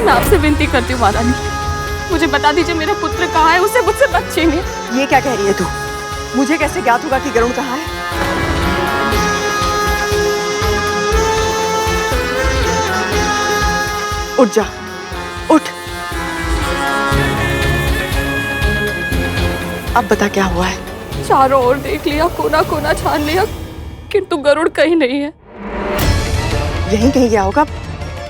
मैं आपसे विनती करती हूँ महारानी, मुझे बता दीजिए मेरा पुत्र कहाँ है, उसे मुझसे मत छीनिए। ये क्या कह रही है तू? मुझे कैसे ज्ञात होगा कि गरुड़ कहाँ है? उठ जा, उठ। अब बता क्या हुआ है? चारों ओर देख लिया, कोना कोना छान लिया, किंतु गरुड़ कहीं नहीं है। यहीं कहीं गया होगा,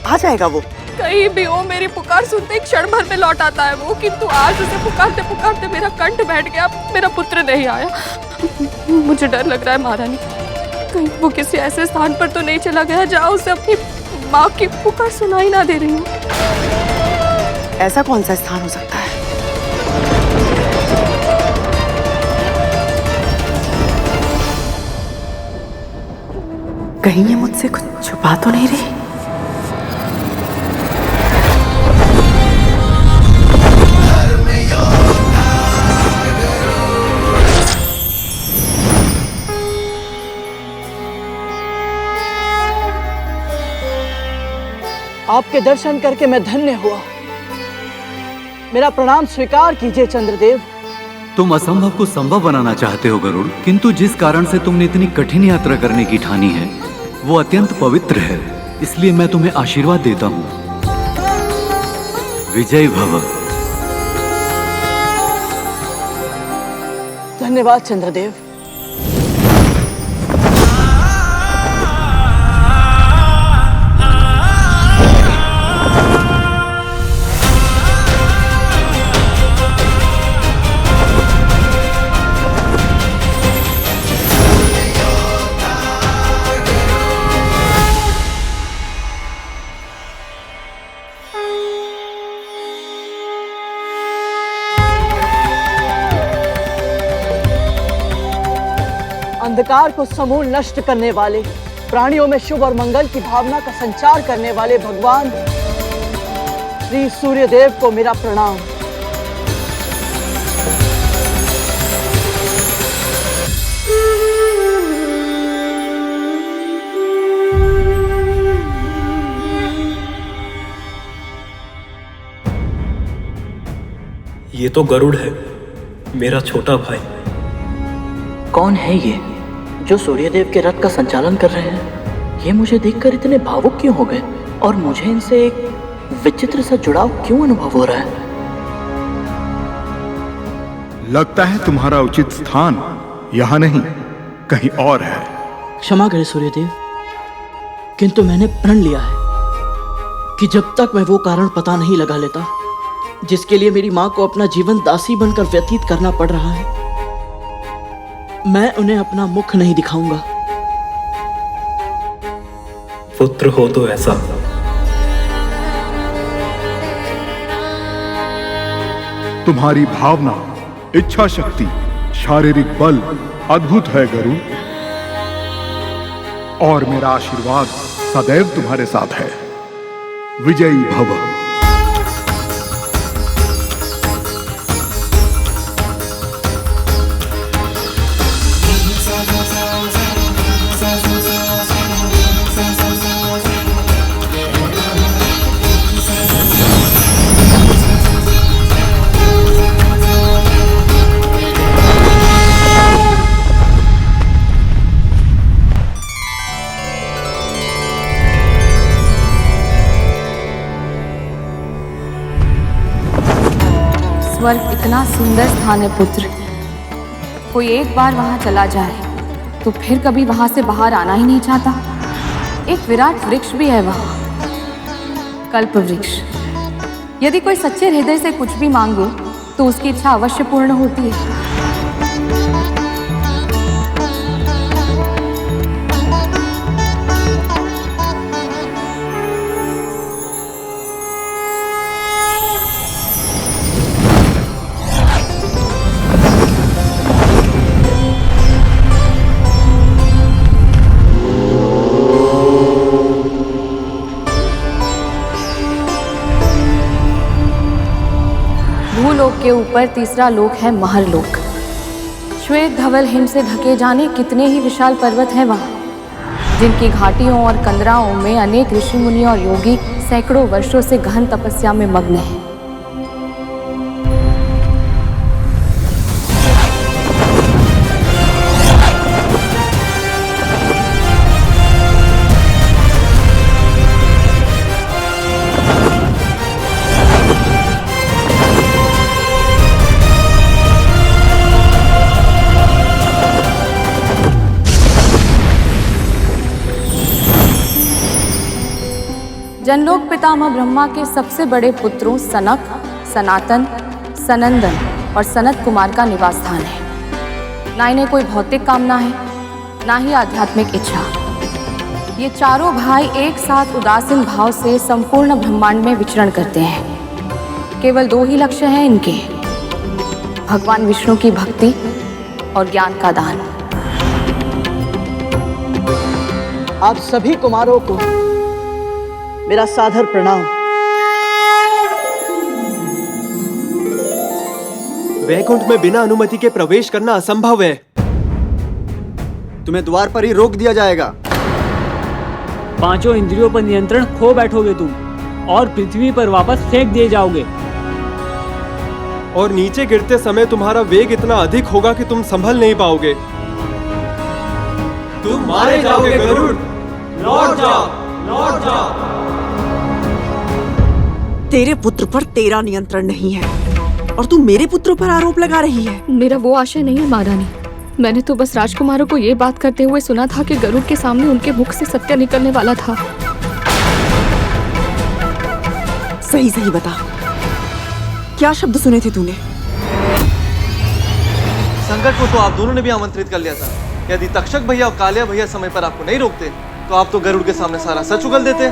आ जाएगा वो। कहीं भी हो, मेरी पुकार सुनते ही क्षण भर में लौट आता है वो, किंतु आज उसे पुकारते पुकारते मेरा कंठ बैठ गया, मेरा पुत्र नहीं आया। मुझे डर लग रहा है महारानी, कहीं वो किसी ऐसे स्थान पर तो नहीं चला गया जहाँ उसे अपनी माँ की पुकार सुनाई ना दे रही हो। ऐसा कौन सा स्थान हो सकता है? कहीं ये मुझसे कुछ छुपा तो नहीं रही? आपके दर्शन करके मैं धन्य हुआ। मेरा प्रणाम स्वीकार कीजिए चंद्रदेव। तुम असंभव को संभव बनाना चाहते हो गरुड़, किंतु जिस कारण से तुमने इतनी कठिन यात्रा करने की ठानी है वो अत्यंत पवित्र है, इसलिए मैं तुम्हें आशीर्वाद देता हूँ। विजय भव। धन्यवाद चंद्रदेव। अंधकार को समूल नष्ट करने वाले, प्राणियों में शुभ और मंगल की भावना का संचार करने वाले भगवान श्री सूर्यदेव को मेरा प्रणाम। ये तो गरुड़ है, मेरा छोटा भाई। कौन है ये जो सूर्यदेव के रथ का संचालन कर रहे हैं? ये मुझे देखकर इतने भावुक क्यों हो गए और मुझे इनसे एक विचित्र सा जुड़ाव क्यों अनुभव हो रहा है? लगता है तुम्हारा उचित स्थान यहाँ नहीं, कहीं और है। क्षमा करें सूर्यदेव, किंतु मैंने प्रण लिया है कि जब तक मैं वो कारण पता नहीं लगा लेता जिसके लिए मेरी माँ को अपना जीवन दासी बनकर व्यतीत करना पड़ रहा है, मैं उन्हें अपना मुख नहीं दिखाऊंगा। पुत्र हो तो ऐसा। तुम्हारी भावना, इच्छा शक्ति, शारीरिक बल अद्भुत है गरुड़, और मेरा आशीर्वाद सदैव तुम्हारे साथ है। विजयी भव। स्वर्ग इतना सुंदर स्थान है पुत्र, कोई एक बार वहां चला जाए तो फिर कभी वहां से बाहर आना ही नहीं चाहता। एक विराट वृक्ष भी है वहां, कल्प वृक्ष। यदि कोई सच्चे हृदय से कुछ भी मांगे तो उसकी इच्छा अवश्य पूर्ण होती है। भूलोक के ऊपर तीसरा लोक है महरलोक। श्वेत धवल हिम से ढके जाने कितने ही विशाल पर्वत हैं वहां। जिनकी घाटियों और कंदराओं में अनेक ऋषि मुनि और योगी सैकड़ों वर्षों से गहन तपस्या में मग्न हैं। जनलोक पितामह ब्रह्मा के सबसे बड़े पुत्रों सनक, सनातन, सनंदन और सनत कुमार का निवास स्थान है। ना इन्हें कोई भौतिक कामना है, ना ही आध्यात्मिक इच्छा। ये चारों भाई एक साथ उदासीन भाव से संपूर्ण ब्रह्मांड में विचरण करते हैं। केवल दो ही लक्ष्य हैं इनके, भगवान विष्णु की भक्ति और ज्ञान का दान। आप सभी कुमारों को मेरा सादर प्रणाम। वैकुंठ में बिना अनुमति के प्रवेश करना असंभव है। तुम्हें द्वार पर ही रोक दिया जाएगा। पांचों इंद्रियों पर नियंत्रण खो बैठोगे तुम और पृथ्वी पर वापस फेंक दिए जाओगे। और नीचे गिरते समय तुम्हारा वेग इतना अधिक होगा कि तुम संभल नहीं पाओगे। तुम मारे जाओगे गरुड़। लौट जाओ, लौट जाओ। तेरे पुत्र पर तेरा नियंत्रण नहीं है और तू मेरे पुत्रों पर आरोप लगा रही है। मेरा वो आशय नहीं है महारानी। मैंने तो बस राजकुमारों को ये बात करते हुए सुना था कि गरुड़ के सामने उनके मुख से सत्य निकलने वाला था। सही सही बता, क्या शब्द सुने थे तूने? संकट को तो आप दोनों ने भी आमंत्रित कर लिया था। यदि तक्षक भैया और कालिया भैया समय पर आपको नहीं रोकते तो आप तो गरुड़ के सामने सारा सच उगल देते।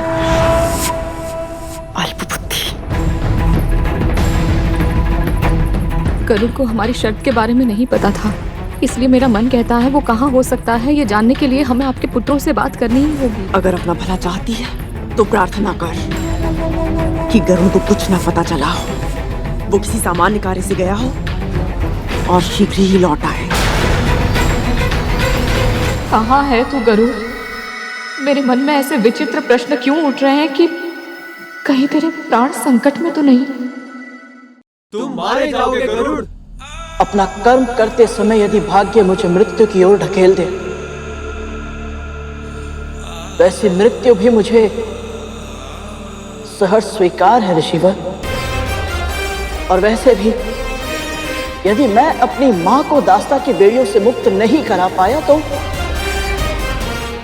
गरुड़ को हमारी शर्त के बारे में नहीं पता था, इसलिए मेरा मन कहता है वो कहाँ हो सकता है ये जानने के लिए हमें आपके पुत्रों से बात करनी ही होगी। अगर अपना भला चाहती है तो प्रार्थना कर कि गरुड़ को कुछ ना पता चला हो, वो किसी सामान्य कार्य से गया हो और शीघ्र ही लौट आए। कहाँ है तू गरुड़? मेरे मन में ऐसे विचित्र प्रश्न क्यों उठ रहे हैं कि कहीं तेरे प्राण संकट में तो नहीं? तुम मारे जाओगे गरुड़। अपना कर्म करते समय यदि भाग्य मुझे मृत्यु की ओर ढकेल दे, वैसे मृत्यु भी मुझे सहर्ष स्वीकार है ऋषिवर। और वैसे भी यदि मैं अपनी मां को दास्ता की बेड़ियों से मुक्त नहीं करा पाया तो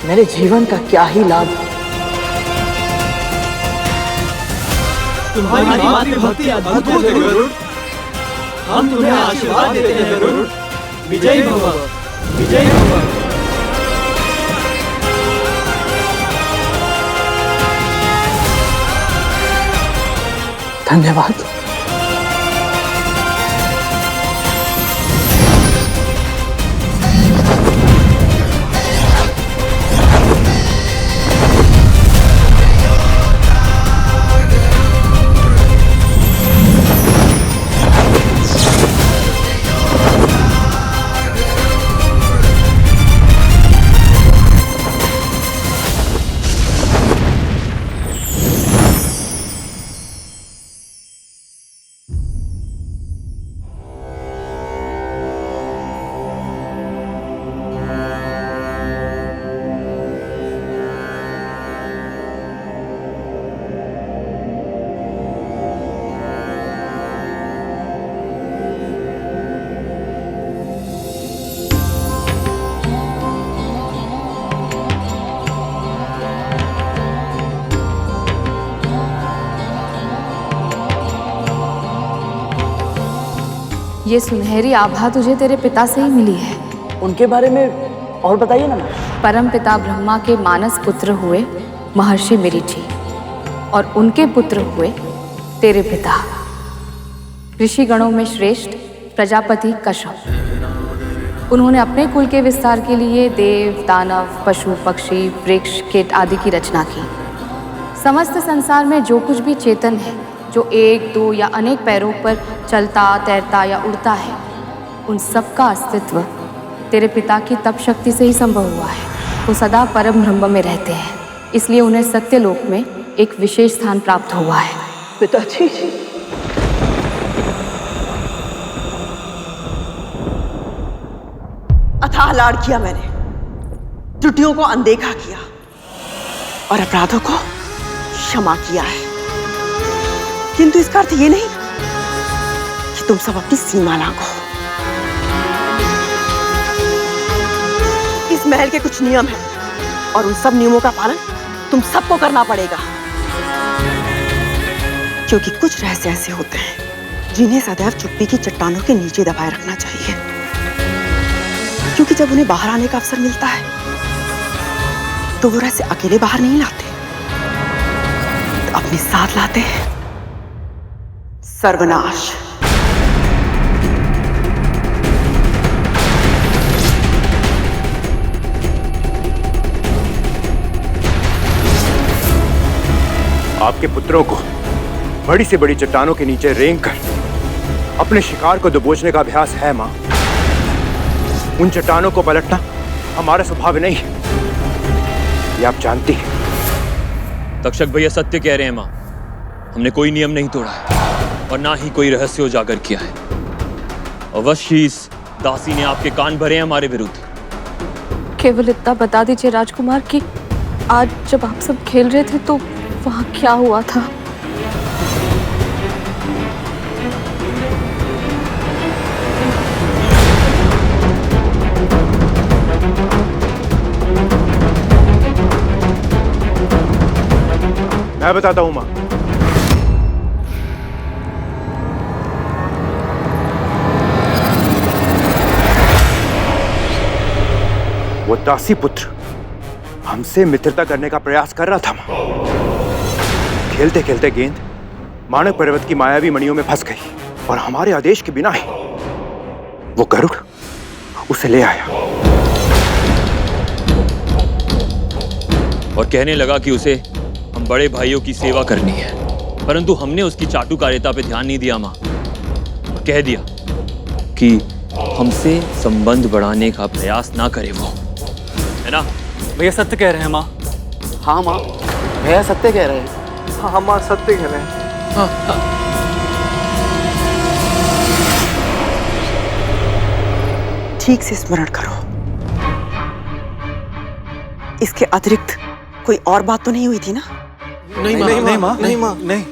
मेरे जीवन का क्या ही लाभ। तुम्हारी मातृभक्ति अद्भुत है गरुड़। हम तुम्हें आशीर्वाद देते हैं गरुड़। विजयी भव, विजयी भव। धन्यवाद। ये सुनहरी आभा तुझे तेरे पिता से ही मिली है। उनके बारे में और बताइए ना। परम पिता ब्रह्मा के मानस पुत्र हुए महर्षि मरीचि और उनके पुत्र हुए तेरे पिता ऋषि गणों में श्रेष्ठ प्रजापति कश्यप। उन्होंने अपने कुल के विस्तार के लिए देव, दानव, पशु, पक्षी, वृक्ष, कीट आदि की रचना की। समस्त संसार में जो कुछ भी चेतन है, जो एक, दो या अनेक पैरों पर चलता, तैरता या उड़ता है, उन सब का अस्तित्व तेरे पिता की तप शक्ति से ही संभव हुआ है। वो सदा परम ब्रह्म में रहते हैं, इसलिए उन्हें सत्यलोक में एक विशेष स्थान प्राप्त हुआ है। पिताजी, अथाह लाड़ किया मैंने, त्रुटियों को अनदेखा किया और अपराधों को क्षमा किया है, किंतु इसका अर्थ ये नहीं कि तुम सब अपनी सीमा लांघो। इस महल के कुछ नियम हैं और उन सब नियमों का पालन तुम सबको करना पड़ेगा, क्योंकि कुछ रहस्य ऐसे होते हैं जिन्हें सदैव चुप्पी की चट्टानों के नीचे दबाए रखना चाहिए, क्योंकि जब उन्हें बाहर आने का अवसर मिलता है तो वो रहस्य अकेले बाहर नहीं लाते, तो अपने साथ लाते हैं सर्वनाश। आपके पुत्रों को बड़ी से बड़ी चट्टानों के नीचे रेंग कर अपने शिकार को दबोचने का अभ्यास है मां। उन चट्टानों को पलटना हमारा स्वभाव नहीं है, ये आप जानती हैं। तक्षक भैया सत्य कह रहे हैं मां, हमने कोई नियम नहीं तोड़ा है और ना ही कोई रहस्य उजागर किया है। अवश्य ही इस दासी ने आपके कान भरे हैं हमारे विरुद्ध। केवल इतना बता दीजिए राजकुमार कि आज जब आप सब खेल रहे थे तो वहां क्या हुआ था? मैं बताता हूं मां। वो दासी पुत्र हमसे मित्रता करने का प्रयास कर रहा था मां। खेलते खेलते गेंद मानव पर्वत की मायावी मणियों में फंस गई और हमारे आदेश के बिना ही वो गरुड़ उसे ले आया और कहने लगा कि उसे हम बड़े भाइयों की सेवा करनी है, परंतु हमने उसकी चाटुकारिता पे ध्यान नहीं दिया मां और कह दिया कि हमसे संबंध बढ़ाने का प्रयास ना करे वो, है ना? भैया सत्य कह रहे हैं माँ। हाँ माँ, भैया सत्य कह रहे हैं। हाँ मां, सत्य कह रहे हैं। ठीक से स्मरण करो, इसके अतिरिक्त कोई और बात तो नहीं हुई थी ना? नहीं मां, नहीं मां, नहीं मां, नहीं।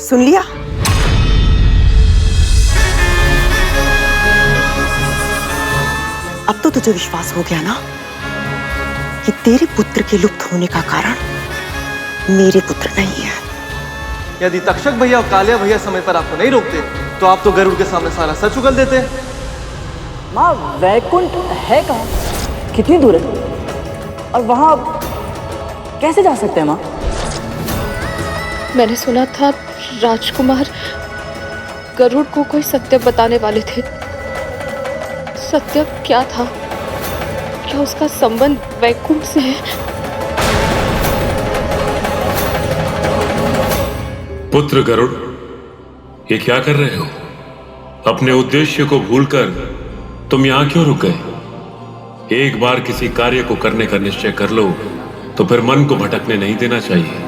सुन लिया? अब तो तुझे विश्वास हो गया ना कि तेरे पुत्र के लुप्त होने का कारण मेरे पुत्र नहीं है। यदि तक्षक भैया और कालिया भैया समय पर आपको नहीं रोकते तो आप तो गरुड़ के सामने सारा सच उगल देते। माँ, वैकुंठ है कहाँ? कितनी दूर है? और वहाँ कैसे जा सकते हैं माँ? मैंने सुना था राजकुमार गरुड़ को कोई सत्य बताने वाले थे। सत्य क्या था? क्या उसका संबंध वैकुंठ से है? पुत्र गरुड़, ये क्या कर रहे हो? अपने उद्देश्य को भूलकर तुम यहाँ क्यों रुक गए? एक बार किसी कार्य को करने का निश्चय कर लो तो फिर मन को भटकने नहीं देना चाहिए।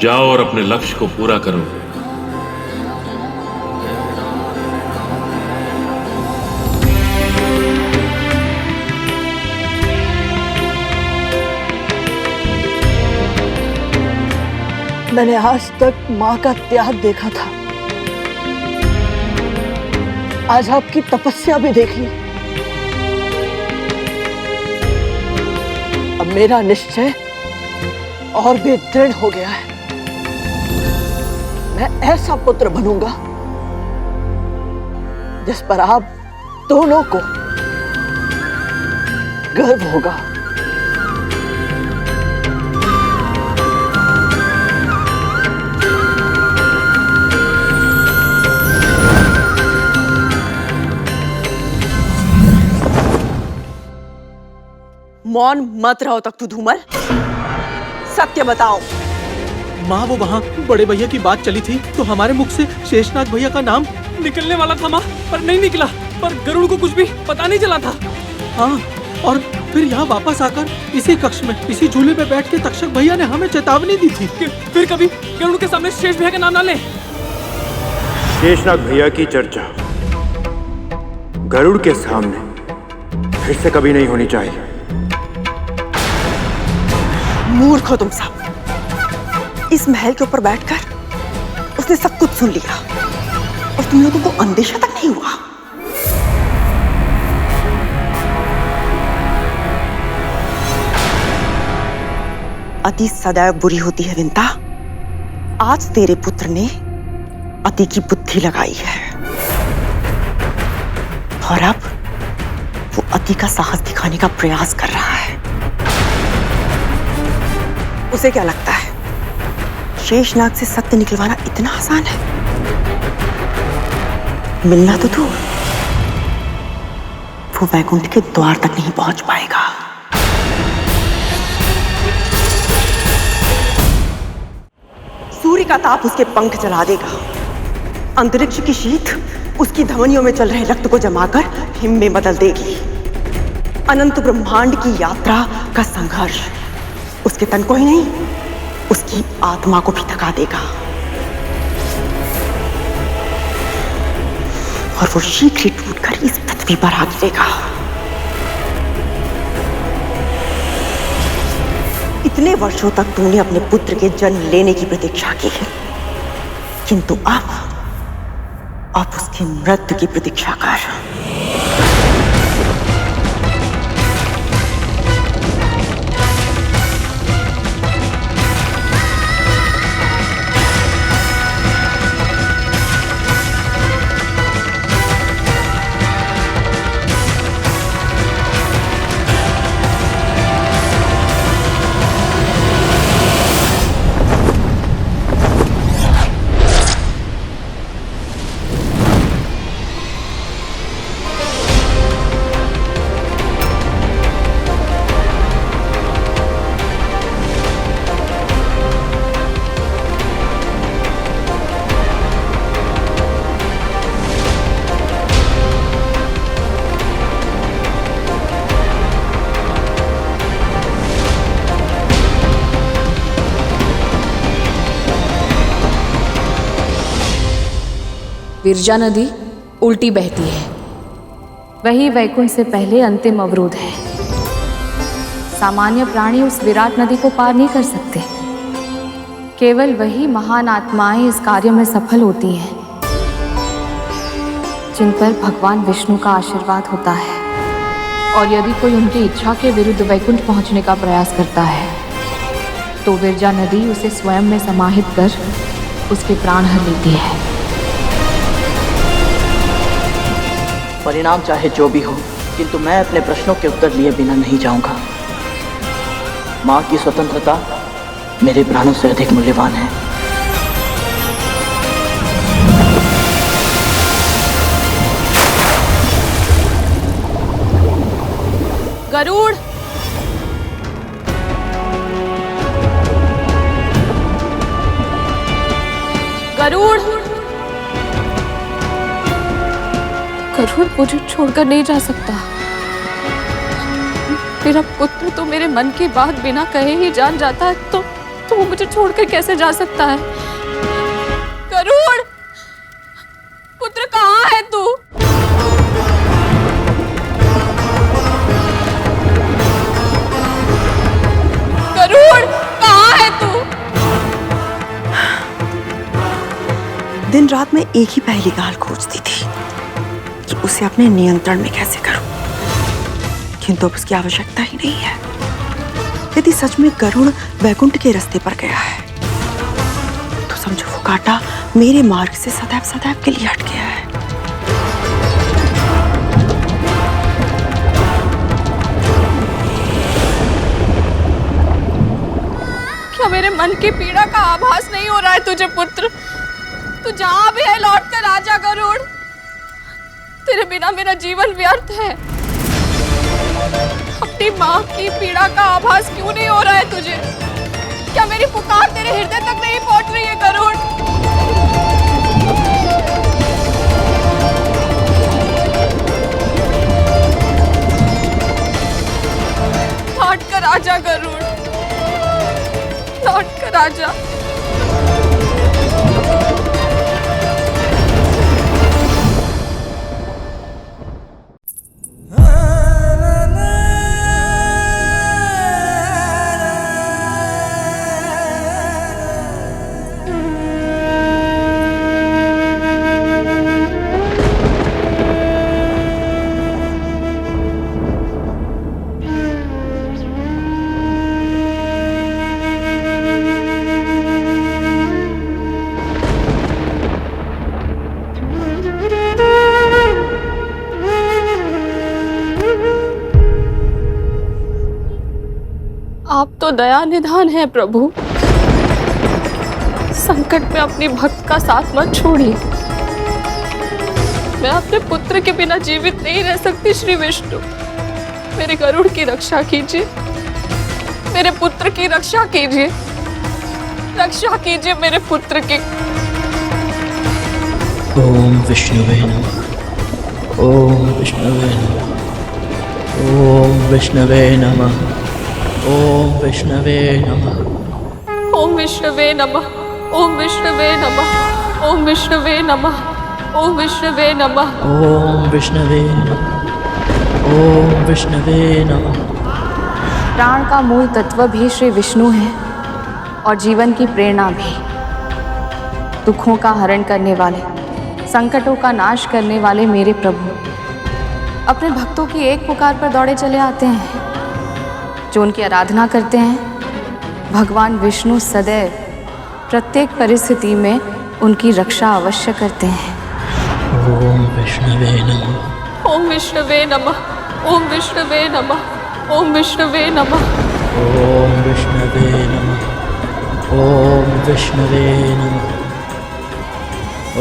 जाओ और अपने लक्ष्य को पूरा करो। मैंने आज तक माँ का त्याग देखा था, आज आपकी तपस्या भी देख ली। अब मेरा निश्चय और भी दृढ़ हो गया है। मैं ऐसा पुत्र बनूंगा जिस पर आप दोनों को गर्व होगा। मौन मत रहो तक तू धूमल, सत्य बताओ। माँ, वो वहाँ बड़े भैया की बात चली थी तो हमारे मुख से शेषनाग भैया का नाम निकलने वाला था माँ, पर नहीं निकला। पर गरुड़ को कुछ भी पता नहीं चला था। हाँ, और फिर यहाँ वापस आकर इसी कक्ष में इसी झूले पे बैठ के तक्षक भैया ने हमें चेतावनी दी थी कि फिर कभी गरुड़ के सामने शेष भैया का नाम ना ले। शेषनाग भैया की चर्चा गरुड़ के सामने फिर से कभी नहीं होनी चाहिए। मूर्ख हो तुम सब। इस महल के ऊपर बैठकर उसने सब कुछ सुन लिया और तुम लोगों को अंदेशा तक नहीं हुआ। अति सदैव बुरी होती है विंता। आज तेरे पुत्र ने अति की बुद्धि लगाई है और अब वो अति का साहस दिखाने का प्रयास कर रहा है। उसे क्या लगता है शेषनाग से सत्य निकलवाना इतना आसान है? मिलना तो दूर, वो वैकुंठ के द्वार तक नहीं पहुंच पाएगा। सूर्य का ताप उसके पंख जला देगा। अंतरिक्ष की शीत उसकी धमनियों में चल रहे रक्त को जमाकर हिम में बदल देगी। अनंत ब्रह्मांड की यात्रा का संघर्ष उसके तन को ही नहीं, उसकी आत्मा को भी थका देगा और वो शीघ्र ही टूटकर इस पृथ्वी पर आ गिरेगा। इतने वर्षों तक तूने अपने पुत्र के जन्म लेने की प्रतीक्षा की है, किंतु अब उसकी मृत्यु की प्रतीक्षा कर। विरजा नदी उल्टी बहती है, वही वैकुंठ से पहले अंतिम अवरोध है। सामान्य प्राणी उस विराट नदी को पार नहीं कर सकते। केवल वही महान आत्माएं इस कार्य में सफल होती हैं जिन पर भगवान विष्णु का आशीर्वाद होता है। और यदि कोई उनकी इच्छा के विरुद्ध वैकुंठ पहुंचने का प्रयास करता है तो विरजा नदी उसे स्वयं में समाहित कर उसके प्राण हर लेती है। परिणाम चाहे जो भी हो, किंतु मैं अपने प्रश्नों के उत्तर लिए बिना नहीं जाऊंगा। मां की स्वतंत्रता मेरे प्राणों से अधिक मूल्यवान है। गरुड़, गरुड़, गरुड़ मुझे छोड़कर नहीं जा सकता। मेरा पुत्र तो मेरे मन की बात बिना कहे ही जान जाता है, तो वो मुझे छोड़कर कैसे जा सकता है? गरुड़, पुत्र कहाँ है तू? गरुड़, कहाँ है तू? दिन रात मैं एक ही पहली गाल खोजती थी कि उसे अपने नियंत्रण में कैसे करूं, किंतु अब उसकी आवश्यकता ही नहीं है। यदि सच में गरुड़ वैकुंठ के रास्ते पर गया है तो समझो वो कांटा मेरे मार्ग से सदैव सदैव के लिए हट गया है। क्या मेरे मन की पीड़ा का आभास नहीं हो रहा है तुझे पुत्र? तू जहां भी है लौट कर आजा गरुड़। तेरे बिना मेरा जीवन व्यर्थ है। अपनी माँ की पीड़ा का आभास क्यों नहीं हो रहा है तुझे? क्या मेरी पुकार तेरे हृदय तक नहीं पहुंच रही है गरुड़? राजा। आप तो दया निधान है प्रभु, संकट में अपनी भक्त का साथ मत छोड़िए। मैं अपने पुत्र के बिना जीवित नहीं रह सकती श्री विष्णु। मेरे गरुड़ की रक्षा कीजिए, मेरे पुत्र की रक्षा कीजिए, रक्षा कीजिए मेरे पुत्र की। ओम विष्णुवे नमः। ओम विष्णुवे नमः। ओम विष्णुवे नमः। ओम विष्णुवे नमः। ओम विष्णुवे नमः। ओम विष्णुवे नमः। ओम विष्णुवे नमः। ओम विष्णुवे नमः। ओम विष्णुवे नमः। ओम विष्णुवे नमः। प्राण का मूल तत्व भी श्री विष्णु है और जीवन की प्रेरणा भी। दुखों का हरण करने वाले, संकटों का नाश करने वाले मेरे प्रभु अपने भक्तों की एक पुकार पर दौड़े चले आते हैं। जो उनकी आराधना करते हैं, भगवान विष्णु सदैव प्रत्येक परिस्थिति में उनकी रक्षा अवश्य करते हैं। ओम विष्णुवे नमः। ओम विष्णुवे नमः। ओम विष्णुवे नमः। ओम विष्णुवे नमः। ओम विष्णुवे नमः। ओम विष्णुवे नमः।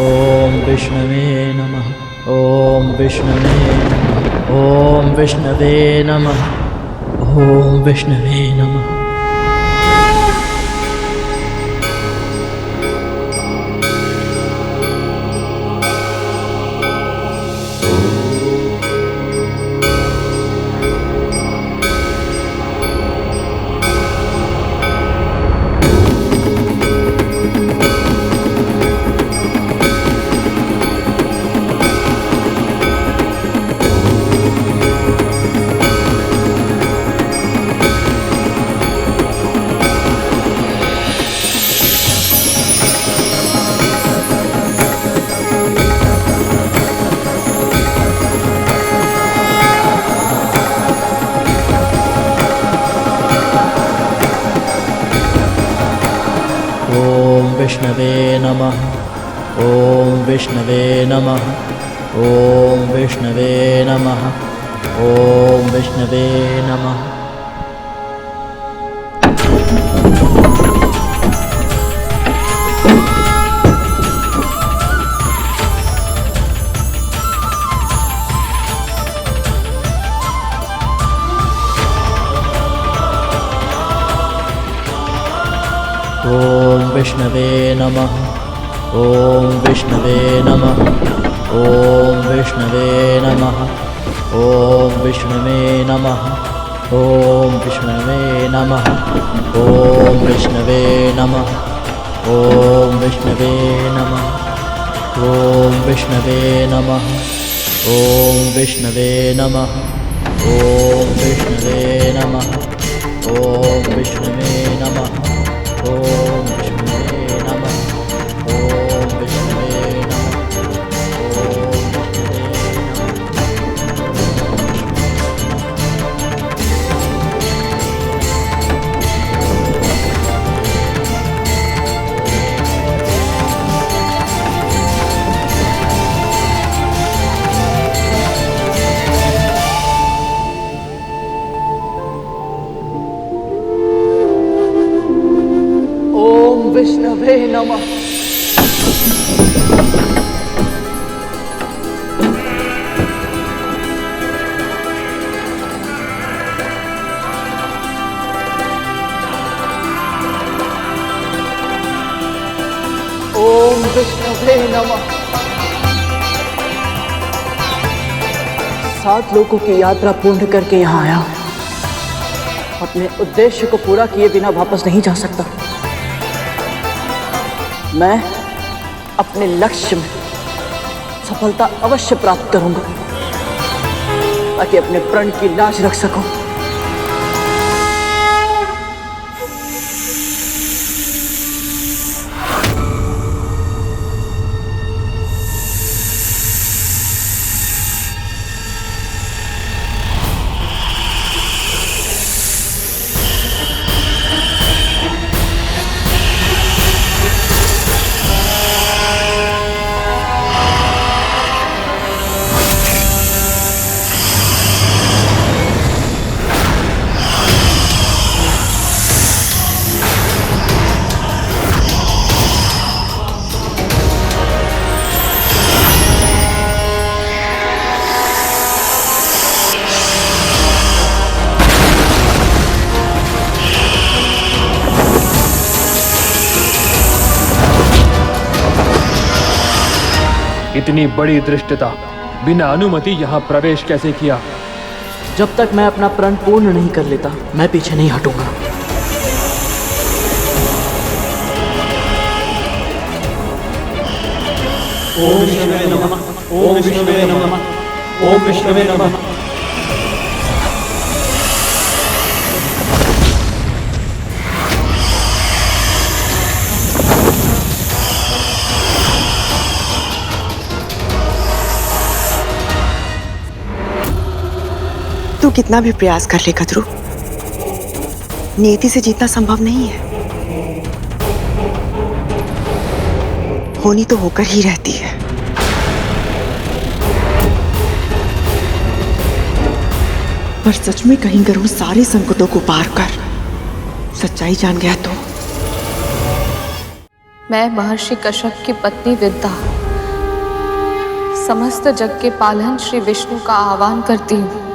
ओम विष्णुवे नमः। ओम विष्णुवे नमः। ओम विष्णुवे नमः। ओम विष्णुवे नमः। विष्णवे नमः। ओम विष्णवे नमः। ओम विष्णवे नमः। ओम विष्णवे नमः। ओम विष्णवे नमः। ओम विष्णवे नमः। ओम विष्णवे नमः। ओम विष्णवे नमः। ओम विष्णवे नमः। ओम विष्णवे नमः। ओम विष्णवे नमः। ओम विष्णवे नमः। ओम विष्णवे नमः। ओम विष्णवे नमः। ओम विष्णवे नमः। ओम विष्णुवे नमः। ओम विष्णुवे नमः। ओम विष्णुवे नमः। ओम विष्णुवे नमः। 7 लोगों की यात्रा पूर्ण करके यहाँ आया हूं। अपने उद्देश्य को पूरा किए बिना वापस नहीं जा सकता। मैं अपने लक्ष्य में सफलता अवश्य प्राप्त करूंगा ताकि अपने प्रण की लाज रख सकूं। इतनी बड़ी धृष्टता, बिना अनुमति यहाँ प्रवेश कैसे किया? जब तक मैं अपना प्रण पूर्ण नहीं कर लेता, मैं पीछे नहीं हटूंगा। ओम विष्णुवे नमः, ओम विष्णुवे नमः, ओम विष्णुवे नमः। तू कितना भी प्रयास कर ले कद्रू, नियति से जीतना संभव नहीं है। होनी तो होकर ही रहती है। पर सच में कहीं गरुड़ सारे संकटों को पार कर सच्चाई जान गया तो? मैं महर्षि कश्यप की पत्नी विद्या समस्त जग के पालन श्री विष्णु का आह्वान करती हूँ।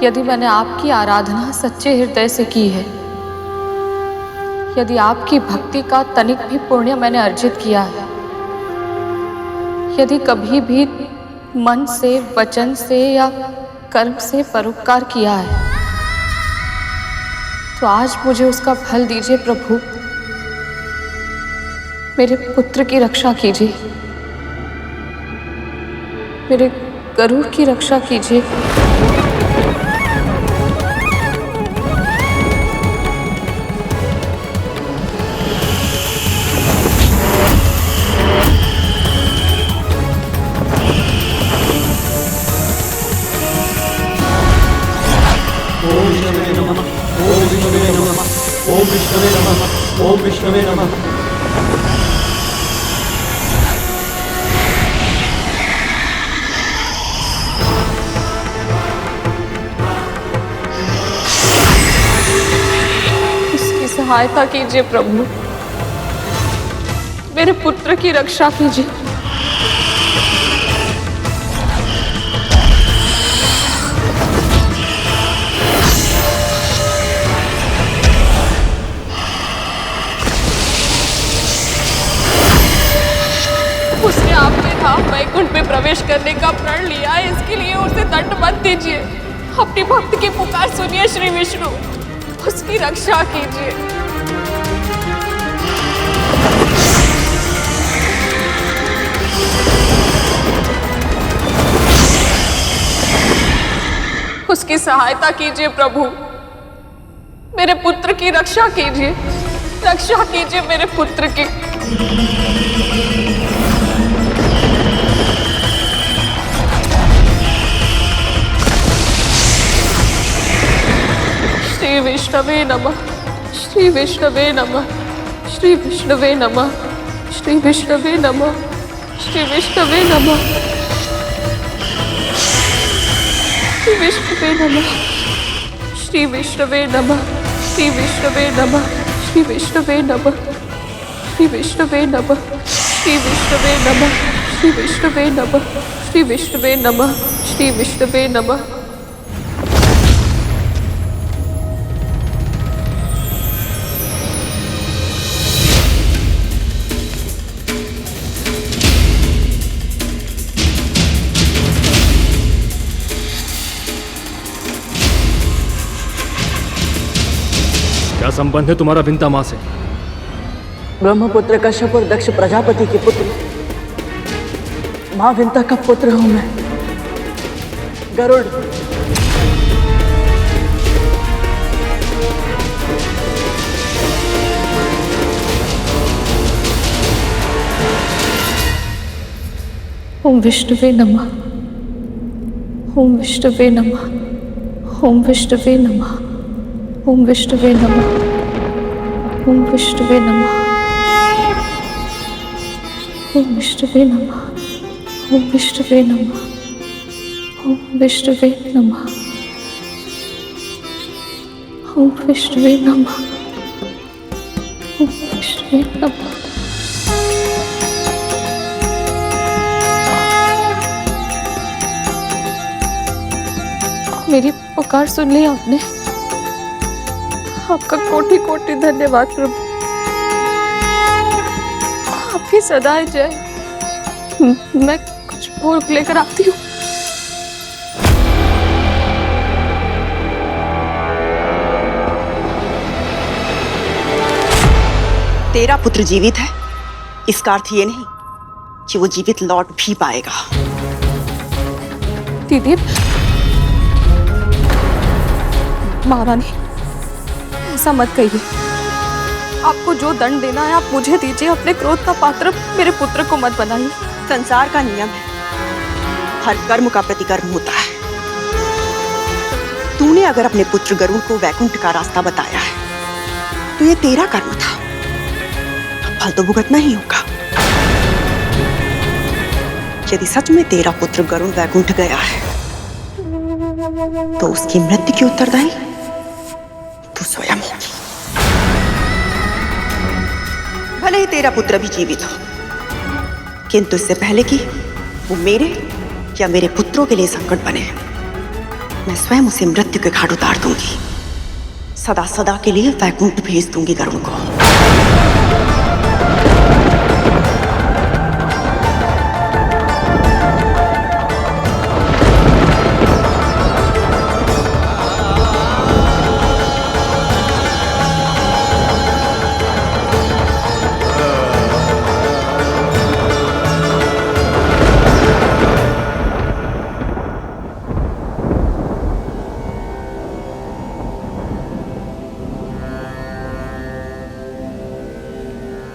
यदि मैंने आपकी आराधना सच्चे हृदय से की है, यदि आपकी भक्ति का तनिक भी पुण्य मैंने अर्जित किया है, यदि कभी भी मन से, वचन से या कर्म से परोपकार किया है, तो आज मुझे उसका फल दीजिए प्रभु। मेरे पुत्र की रक्षा कीजिए, मेरे गरुड़ की रक्षा कीजिए। ओम विष्णुवे नमः, ओम विष्णुवे नमः। उसकी सहायता कीजिए प्रभु, मेरे पुत्र की रक्षा कीजिए। उसने आपके धाम वैकुंठ में प्रवेश करने का प्रण लिया है, इसके लिए उसे दंड मत दीजिए। अपनी भक्त की पुकार सुनिए श्री विष्णु, उसकी रक्षा कीजिए। उसकी सहायता कीजिए प्रभु, मेरे पुत्र की रक्षा कीजिए, रक्षा कीजिए मेरे पुत्र की। श्री विष्णवे नमः, श्री विष्णवे नमः, श्री विष्णवे नमः, श्री विष्णवे नमः, श्री विष्णवे नमः, श्री विष्णवे नमः, श्री विष्णवे नमः, श्री विष्णवे नमः, श्री विष्णवे नमः, श्री विष्णवे नमः, श्री विष्णवे नमः, श्री विष्णवे नमः, श्री विष्णवे नमः, श्री विष्णवे नमः। क्या संबंध है तुम्हारा विंता माँ से? ब्रह्मपुत्र कश्यप और दक्ष प्रजापति के पुत्र मां विंता का पुत्र हूं मैं, गरुड़। ओम विष्णुवे नमः। ओम विष्णुवे नमः। ओम विष्णुवे नमः। ओम विष्णुवे नमः। ओम विष्णुवे नमः। ओम विष्णुवे नमः। ओम विष्णुवे नमः। ओम विष्णुवे नमः। ओम विष्णुवे नमः। ओम विष्णुवे नमः। मेरी पुकार सुन ली आपने। आपका कोटि कोटि धन्यवाद प्रभु। आपकी सदाएं जय। मैं कुछ भोग लेकर आती हूँ। तेरा पुत्र जीवित है, इसका अर्थ ये नहीं कि वो जीवित लौट भी पाएगा। दीदी, महारानी ऐसा मत कहिए। आपको जो दंड देना है आप मुझे दीजिए। अपने क्रोध का पात्र मेरे पुत्र को मत बनाइए। संसार का नियम है, हर कर्म का प्रतिकर्म होता है। तूने अगर अपने पुत्र गरुड़ को वैकुंठ का रास्ता बताया है तो ये तेरा कर्म था, फल तो भुगतना ही होगा। यदि सच में तेरा पुत्र गरुड़ वैकुंठ गया है तो उसकी मृत्यु की उत्तरदायी तू स्वयं होगी। भले ही तेरा पुत्र भी जीवित हो, किंतु इससे पहले कि वो मेरे या मेरे पुत्रों के लिए संकट बने, मैं स्वयं उसे मृत्यु के घाट उतार दूंगी। सदा सदा के लिए वैकुंठ भेज दूंगी गरुड़ को।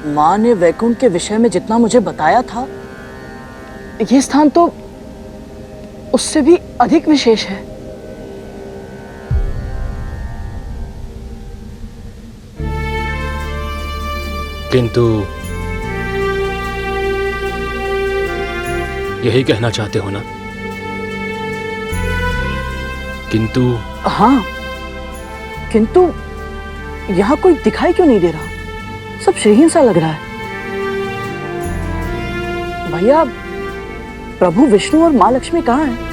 माँ ने वैकुंठ के विषय में जितना मुझे बताया था, ये स्थान तो उससे भी अधिक विशेष है। किंतु यही कहना चाहते हो ना? किंतु हाँ, किंतु यहाँ कोई दिखाई क्यों नहीं दे रहा? सब श्रीहीन सा लग रहा है। भैया, प्रभु विष्णु और माँ लक्ष्मी कहाँ हैं?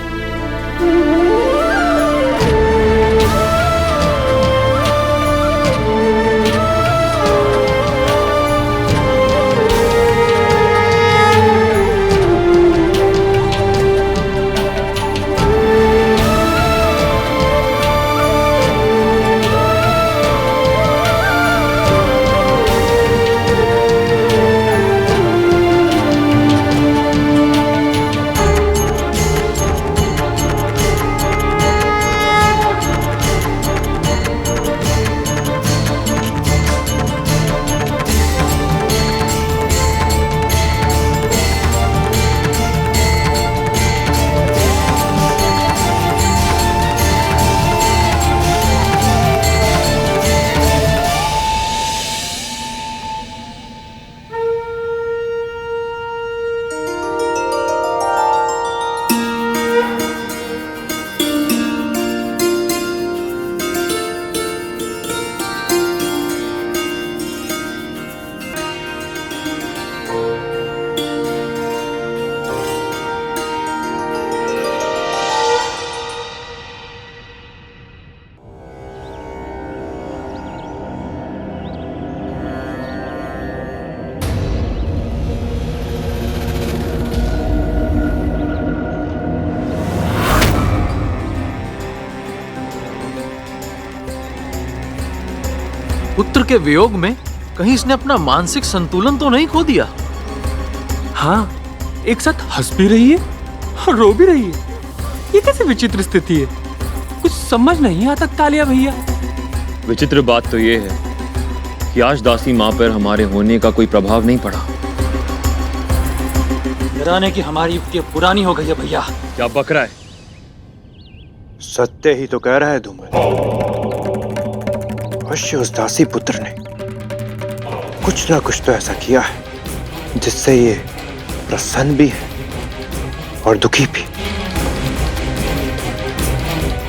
पुत्र के वियोग में कहीं इसने अपना मानसिक संतुलन तो नहीं खो दिया? हाँ, एक साथ हंस भी रही है और रो भी रही है। ये कैसे विचित्र स्थिति है? कुछ समझ नहीं आता कालिया भैया। विचित्र बात तो ये है कि आज दासी माँ पर हमारे होने का कोई प्रभाव नहीं पड़ा। डराने की हमारी युक्ति पुरानी हो गई है भैया। क्या बक रहा है? सत्य ही तो कह रहा है धूमल। अवश्य उस दासी पुत्र ने कुछ ना कुछ तो ऐसा किया है जिससे ये प्रसन्न भी है और दुखी भी।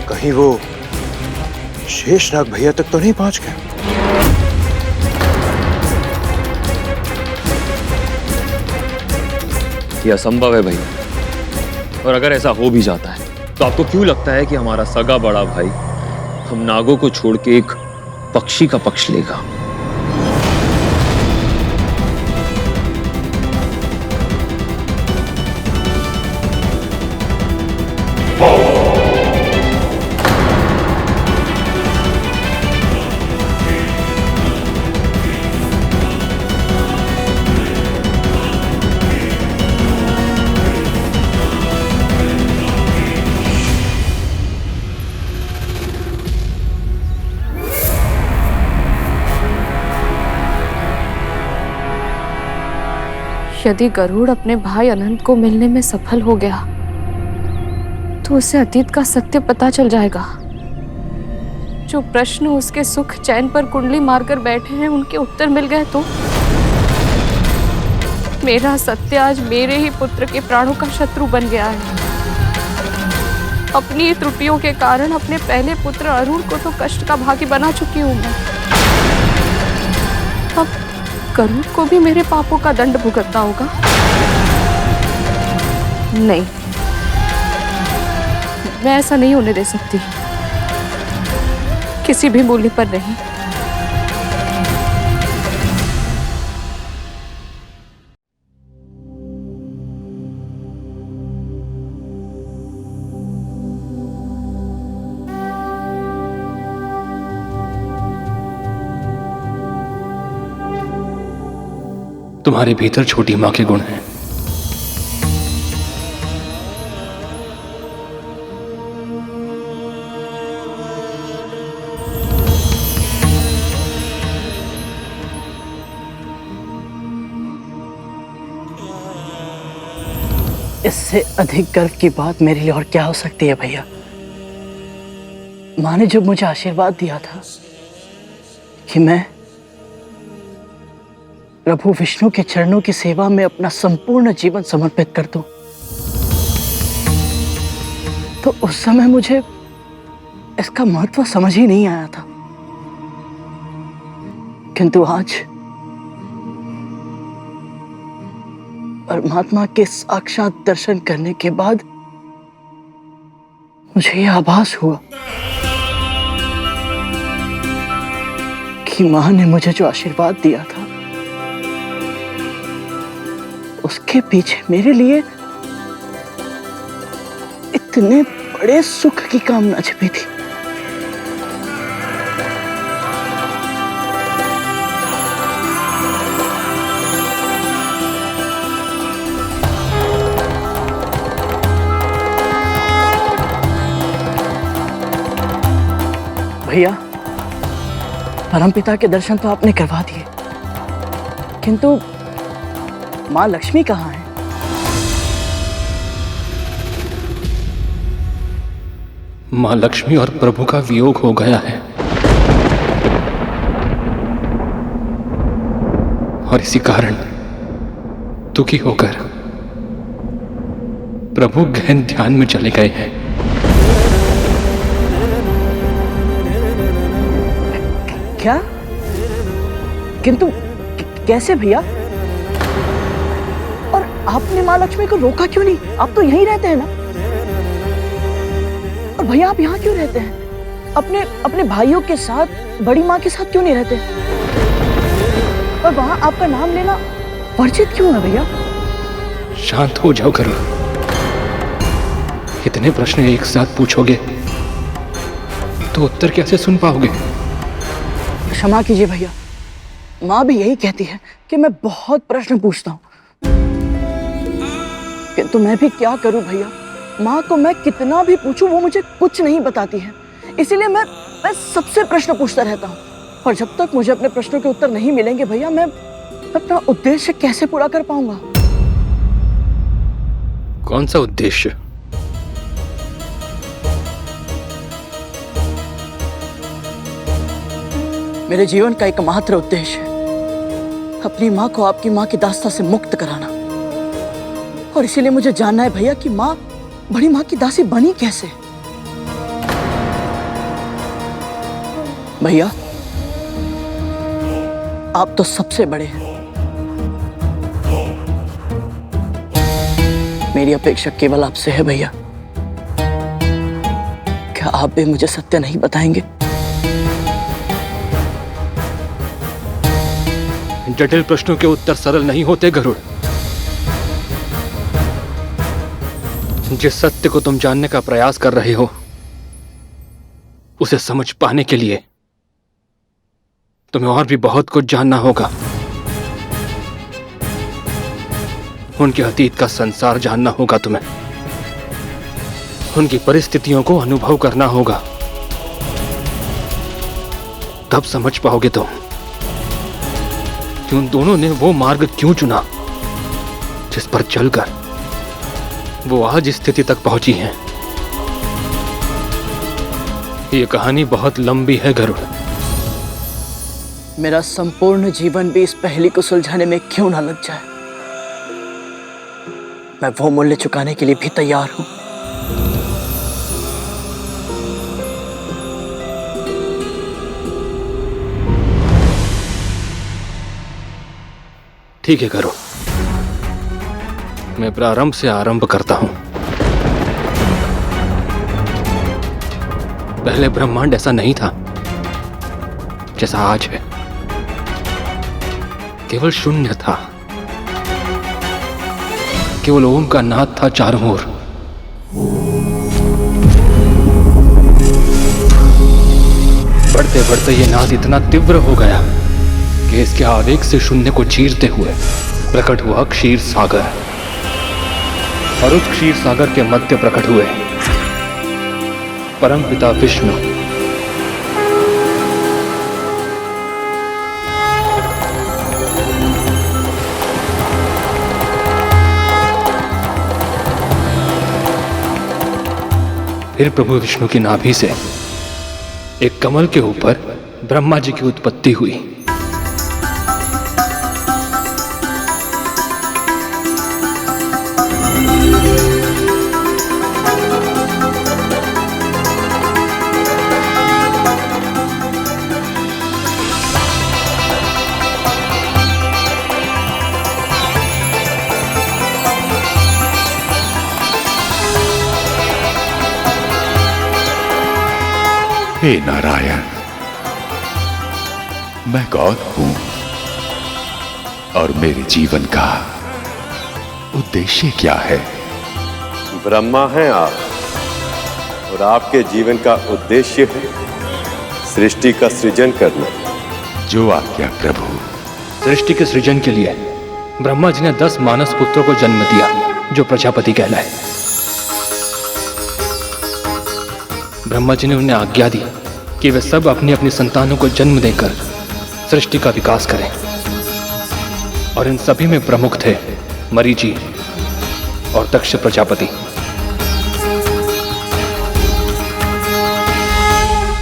कहीं वो शेषनाग भैया तक तो नहीं पहुंच गया? ये असंभव है भैया। और अगर ऐसा हो भी जाता है तो आपको क्यों लगता है कि हमारा सगा बड़ा भाई हम नागों को छोड़ के एक पक्षी का पक्ष लेगा? यदि गरुड़ अपने भाई अनंत को मिलने में सफल हो गया तो उसे अतीत का सत्य पता चल जाएगा। जो प्रश्न उसके सुख चैन पर कुंडली मारकर बैठे हैं उनके उत्तर मिल गए तो मेरा सत्य आज मेरे ही पुत्र के प्राणों का शत्रु बन गया है। अपनी त्रुटियों के कारण अपने पहले पुत्र अरुण को तो कष्ट का भागी बना चुकी हूं मैं। अब गरुड़ को भी मेरे पापों का दंड भुगतना होगा। नहीं, मैं ऐसा नहीं होने दे सकती, किसी भी मूल्य पर नहीं। तुम्हारे भीतर छोटी माँ के गुण हैं। इससे अधिक गर्व की बात मेरे लिए और क्या हो सकती है भैया। माँ ने जब मुझे आशीर्वाद दिया था कि मैं प्रभु विष्णु के चरणों की सेवा में अपना संपूर्ण जीवन समर्पित कर दूं, तो उस समय मुझे इसका महत्व समझ ही नहीं आया था। किंतु आज परमात्मा के साक्षात दर्शन करने के बाद मुझे यह आभास हुआ कि मां ने मुझे जो आशीर्वाद दिया था उसके पीछे मेरे लिए इतने बड़े सुख की कामना छिपी थी। भैया, परमपिता के दर्शन तो आपने करवा दिए, किंतु माँ लक्ष्मी कहाँ है? माँ लक्ष्मी और प्रभु का वियोग हो गया है और इसी कारण दुखी होकर प्रभु गहन ध्यान में चले गए हैं। क्या? किंतु कैसे भैया? और आपने माँ लक्ष्मी को रोका क्यों नहीं? आप तो यहीं रहते हैं ना। और भैया आप यहाँ क्यों रहते हैं? अपने भाइयों के साथ, बड़ी माँ के साथ क्यों नहीं रहते? और वहां आपका नाम लेना वर्जित क्यों है भैया? शांत हो जाओ गरुड़। इतने प्रश्न एक साथ पूछोगे तो उत्तर कैसे सुन पाओगे? क्षमा कीजिए भैया, माँ भी यही कहती है कि मैं बहुत प्रश्न पूछता हूँ, किंतु मैं भी क्या करूं भैया। माँ को मैं कितना भी पूछूं वो मुझे कुछ नहीं बताती है। इसीलिए मैं सबसे प्रश्न पूछता रहता हूँ, और जब तक मुझे अपने प्रश्नों के उत्तर नहीं मिलेंगे भैया, मैं अपना उद्देश्य कैसे पूरा कर पाऊंगा। कौन सा उद्देश्य? मेरे जीवन का एकमात्र उद्देश्य है अपनी माँ को आपकी माँ की दास्ता से मुक्त कराना, और इसीलिए मुझे जानना है भैया कि माँ बड़ी माँ की दासी बनी कैसे। भैया आप तो सबसे बड़े हैं, मेरी अपेक्षा केवल आपसे है भैया। क्या आप भी मुझे सत्य नहीं बताएंगे? जटिल प्रश्नों के उत्तर सरल नहीं होते गरुड़। जिस सत्य को तुम जानने का प्रयास कर रहे हो, उसे समझ पाने के लिए तुम्हें और भी बहुत कुछ जानना होगा। उनके अतीत का संसार जानना होगा तुम्हें, उनकी परिस्थितियों को अनुभव करना होगा। तब समझ पाओगे तुम कि उन दोनों ने वो मार्ग क्यों चुना जिस पर चलकर वो आज इस स्थिति तक पहुंची हैं। ये कहानी बहुत लंबी है गरुड़। मेरा संपूर्ण जीवन भी इस पहेली को सुलझाने में क्यों ना लग जाए, मैं वो मूल्य चुकाने के लिए भी तैयार हूं। ठीक है गरुड़, मैं प्रारंभ से आरंभ करता हूं। पहले ब्रह्मांड ऐसा नहीं था जैसा आज है, केवल शून्य था। केवल ओम का नाद था चारों ओर। बढ़ते बढ़ते ये नाद इतना तीव्र हो गया कि इसके आवेग से शून्य को चीरते हुए प्रकट हुआ क्षीर सागर, और उस क्षीर सागर के मध्य प्रकट हुए परमपिता विष्णु। फिर प्रभु विष्णु की नाभि से एक कमल के ऊपर ब्रह्मा जी की उत्पत्ति हुई। हे नारायण, मैं कौन हूं और मेरे जीवन का उद्देश्य क्या है? ब्रह्मा हैं आप, और आपके जीवन का उद्देश्य है सृष्टि का सृजन करना। जो आज्ञा प्रभु। सृष्टि के सृजन के लिए ब्रह्मा जी ने 10 मानस पुत्रों को जन्म दिया, जो प्रजापति कहलाए। ब्रह्मा जी ने उन्हें आज्ञा दी कि वे सब अपनी अपनी संतानों को जन्म देकर सृष्टि का विकास करें, और इन सभी में प्रमुख थे मरीचि और दक्ष प्रजापति।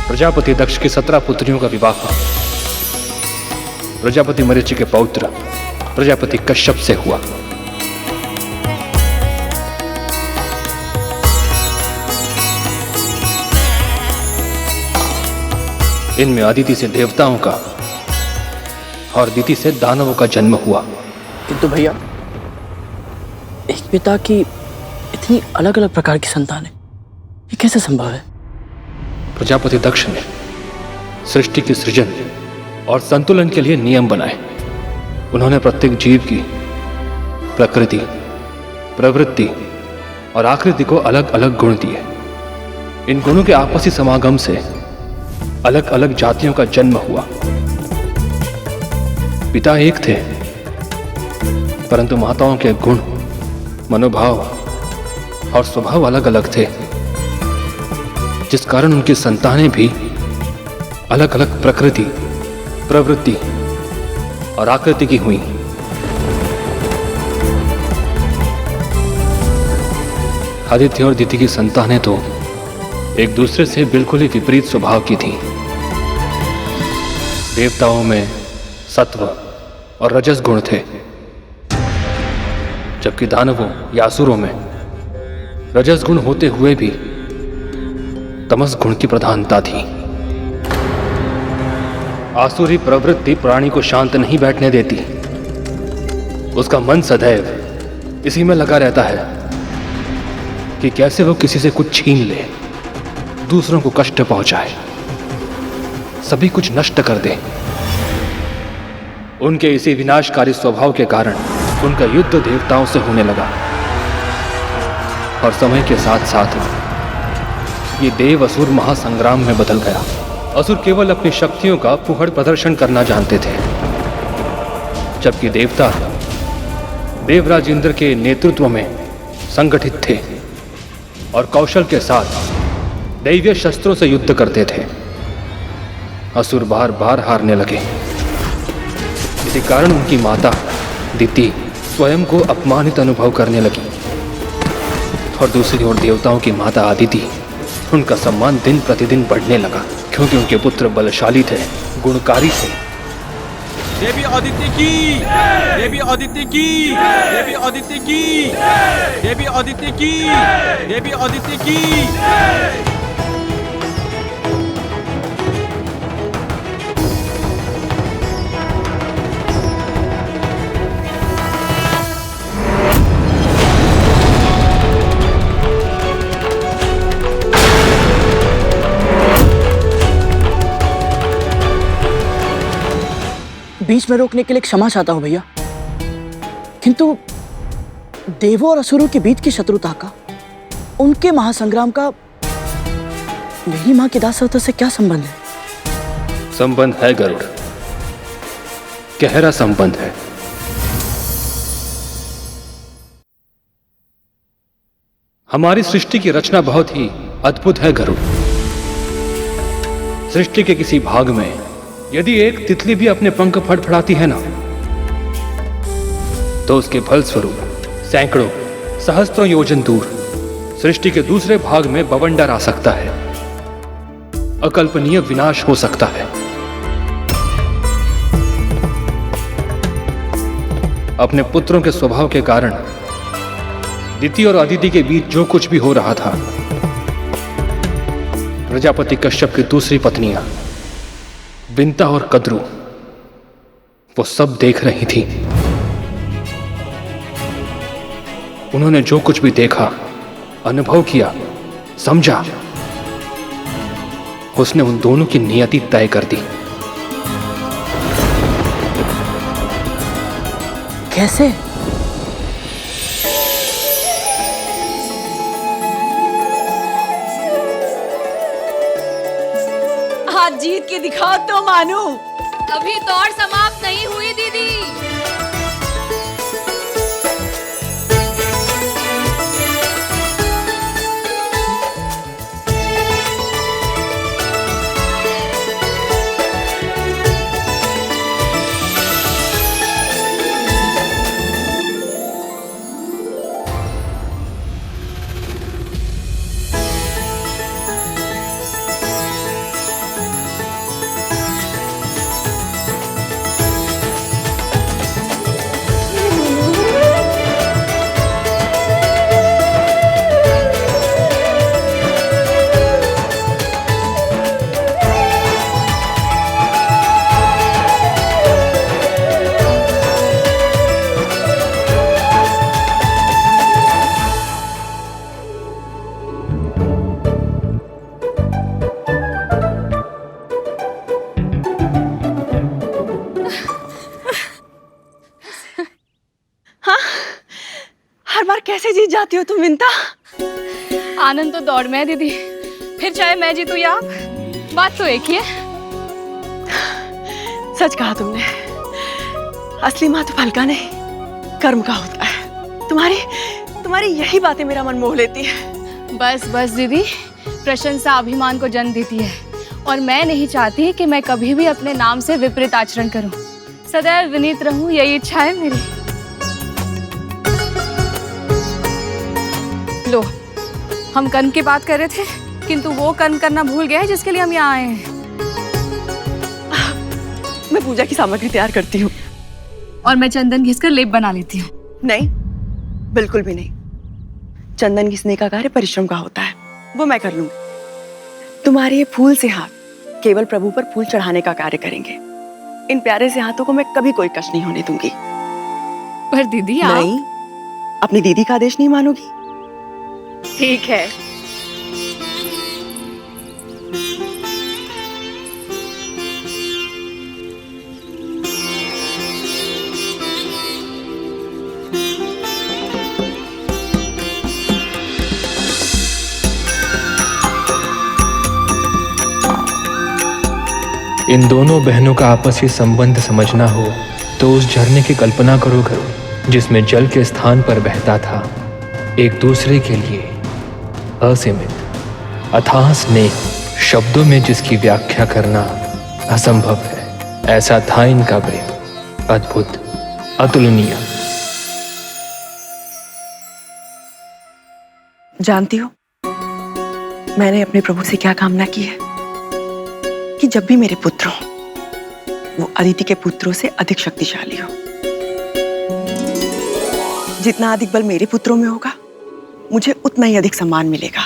प्रजापति दक्ष की 17 पुत्रियों का विवाह हुआ। प्रजापति मरीचि के पौत्र प्रजापति कश्यप से हुआ। इनमें अदिति से देवताओं का और दिति से दानवों का जन्म हुआ। किंतु भैया, एक पिता की इतनी अलग अलग प्रकार की संतानें, ये कैसे संभव है? प्रजापति दक्ष ने सृष्टि के सृजन और संतुलन के लिए नियम बनाए। उन्होंने प्रत्येक जीव की प्रकृति, प्रवृत्ति और आकृति को अलग अलग गुण दिए। इन गुणों के आपसी समागम से अलग अलग जातियों का जन्म हुआ। पिता एक थे, परंतु माताओं के गुण, मनोभाव और स्वभाव अलग अलग थे, जिस कारण उनकी संतानें भी अलग अलग प्रकृति, प्रवृत्ति और आकृति की हुई। आदित्य और दिति की संतानें तो एक दूसरे से बिल्कुल ही विपरीत स्वभाव की थीं। देवताओं में सत्व और रजस गुण थे, जबकि दानवों या असुरों में रजस गुण होते हुए भी तमस गुण की प्रधानता थी। आसुरी प्रवृत्ति प्राणी को शांत नहीं बैठने देती। उसका मन सदैव इसी में लगा रहता है कि कैसे वो किसी से कुछ छीन ले, दूसरों को कष्ट पहुंचाए, सभी कुछ नष्ट कर दे। उनके इसी विनाशकारी स्वभाव के कारण उनका युद्ध देवताओं से होने लगा और समय के साथ साथ ये देव असुर महासंग्राम में बदल गया। असुर केवल अपनी शक्तियों का फुहड़ प्रदर्शन करना जानते थे, जबकि देवता देवराज इंद्र के नेतृत्व में संगठित थे और कौशल के साथ दैवीय शस्त्रों से युद्ध करते थे। असुर बार बार हारने लगे। इसी कारण उनकी माता दिति स्वयं को अपमानित अनुभव करने लगी और दूसरी ओर देवताओं की माता आदिति, उनका सम्मान दिन प्रतिदिन बढ़ने लगा, क्योंकि उनके पुत्र बलशाली थे, गुणकारी थे। देवी आदित्य की, देवी आदित्य की, देवी आदित्य की, देवी आदित्य की, देवी आदित्य की। बीच में रोकने के लिए क्षमा चाहता हूं भैया, किंतु देवों और असुरों के बीच की शत्रुता का, उनके महासंग्राम का मेरी मां की दासत्व से क्या संबंध है? संबंध है गरुड़, गहरा संबंध है। हमारी सृष्टि की रचना बहुत ही अद्भुत है गरुड़। सृष्टि के किसी भाग में यदि एक तितली भी अपने पंख फड़फड़ाती है ना, तो उसके फलस्वरूप सैकड़ों सहस्त्रों योजन दूर सृष्टि के दूसरे भाग में बवंडर आ सकता है, अकल्पनीय विनाश हो सकता है। अपने पुत्रों के स्वभाव के कारण दिति और अदिति के बीच जो कुछ भी हो रहा था, प्रजापति कश्यप की दूसरी पत्नियां विंता और कद्रू वो सब देख रही थी। उन्होंने जो कुछ भी देखा, अनुभव किया, समझा, उसने उन दोनों की नियति तय कर दी। कैसे? आज जीत के दिखाओ तो मानू। अभी दौड़ समाप्त नहीं हुई दीदी। हर बार कैसे जीत जाती हो तुम विंता? आनंद तो दौड़ में है दीदी, फिर चाहे मैं जीतूं या आप, बात तो एक ही है। सच कहा तुमने, असली माँ तो फल का नहीं, कर्म का होता है। तुम्हारी यही बातें मेरा मन मोह लेती है। बस बस दीदी, प्रशंसा अभिमान को जन्म देती है और मैं नहीं चाहती कि मैं कभी भी अपने नाम से विपरीत आचरण करूं। सदैव विनीत रहूं, यही इच्छा है मेरी। लो, हम कर्म की बात कर रहे थे, किंतु वो कर्म करना भूल गए जिसके लिए हम यहाँ आए हैं। मैं पूजा की सामग्री तैयार करती हूँ और मैं चंदन घिसकर लेप बना लेती हूँ। नहीं, बिल्कुल भी नहीं। चंदन घिसने का कार्य परिश्रम का होता है, वो मैं कर लूंगी। तुम्हारे ये फूल से हाथ केवल प्रभु पर फूल चढ़ाने का कार्य करेंगे। इन प्यारे से हाथों को मैं कभी कोई कष्ट नहीं होने दूंगी। पर दीदी आप... नहीं, अपनी दीदी का आदेश नहीं मानोगी? ठीक है। इन दोनों बहनों का आपसी संबंध समझना हो तो उस झरने की कल्पना करो गरुड़, जिसमें जल के स्थान पर बहता था एक दूसरे के लिए असीमित अथाह स्नेह, शब्दों में जिसकी व्याख्या करना असंभव है। ऐसा था इनका प्रेम, अद्भुत, अतुलनीय। जानती हो मैंने अपने प्रभु से क्या कामना की है? कि जब भी मेरे पुत्र हो वो अदिति के पुत्रों से अधिक शक्तिशाली हो। जितना अधिक बल मेरे पुत्रों में होगा मुझे उतना ही अधिक सम्मान मिलेगा।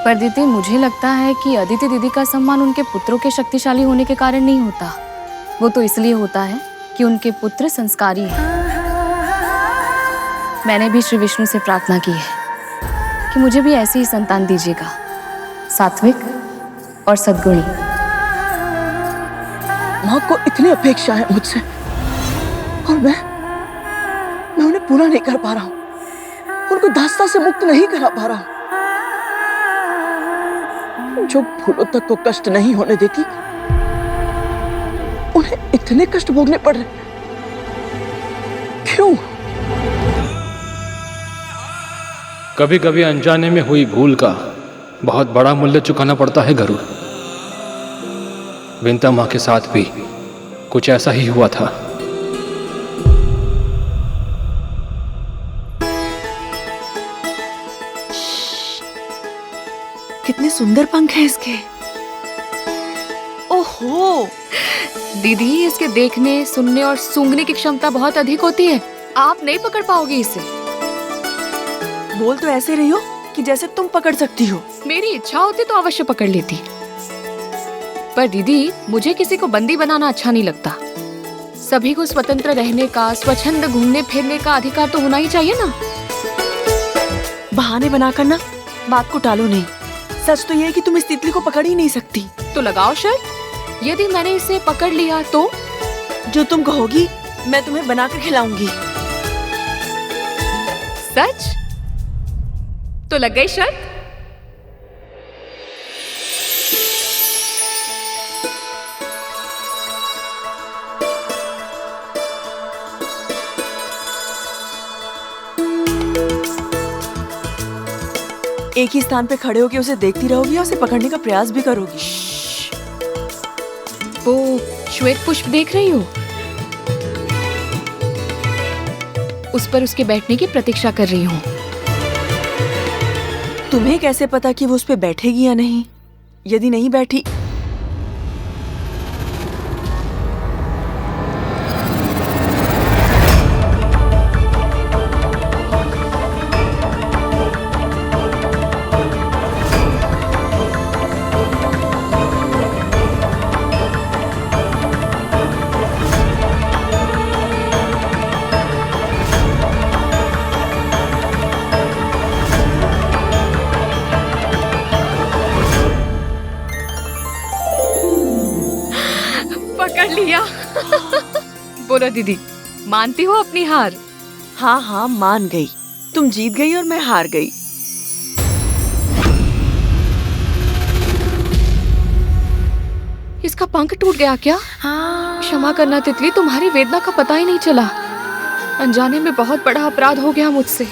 पर दीदी, मुझे लगता है कि अदिति दीदी का सम्मान उनके पुत्रों के शक्तिशाली होने के कारण नहीं होता। वो तो इसलिए होता है कि उनके पुत्र संस्कारी हैं। मैंने भी श्री विष्णु से प्रार्थना की है कि मुझे भी ऐसी ही संतान दीजिएगा, सात्विक और सद्गुणी। माँ को इतनी अपेक्षा है मुझसे और मैं उन्हें पूरा नहीं कर पा रहा हूँ, उनको दास्ता से मुक्त नहीं करा पा रहा हूँ। जो फूलों तक को कष्ट नहीं होने देती, उन्हें इतने कष्ट भोगने पड़ रहे, क्यों? कभी कभी अनजाने में हुई भूल का बहुत बड़ा मूल्य चुकाना पड़ता है गरुड़। विंता माँ के साथ भी कुछ ऐसा ही हुआ था। कितने सुंदर पंख हैं इसके। ओहो दीदी, इसके देखने, सुनने और सूंघने की क्षमता बहुत अधिक होती है। आप नहीं पकड़ पाओगे इसे। बोल तो ऐसे रही हो कि जैसे तुम पकड़ सकती हो। मेरी इच्छा होती तो अवश्य पकड़ लेती, पर दीदी मुझे किसी को बंदी बनाना अच्छा नहीं लगता। सभी को स्वतंत्र रहने का, स्वच्छंद घूमने फिरने का अधिकार तो होना ही चाहिए ना। बहाने बनाकर ना बात को टालो नहीं। सच तो ये है कि तुम इस तितली को पकड़ ही नहीं सकती। तो लगाओ शर्त, यदि मैंने इसे पकड़ लिया तो? जो तुम कहोगी मैं तुम्हें बनाकर खिलाऊंगी। सच? तो लग गई शर्त। एक ही स्थान पे खड़े होकर उसे देखती रहोगी और उसे पकड़ने का प्रयास भी करोगी। वो श्वेत पुष्प देख रही हो? उस पर उसके बैठने की प्रतीक्षा कर रही हूँ। तुम्हें कैसे पता कि वो उस पे बैठेगी या नहीं? यदि नहीं बैठी बोलो दीदी, मानती हो अपनी हार? हाँ हाँ मान गई। तुम जीत गई और मैं हार गई। इसका पंख टूट गया क्या? क्षमा करना तितली, तुम्हारी वेदना का पता ही नहीं चला। अनजाने में बहुत बड़ा अपराध हो गया मुझसे।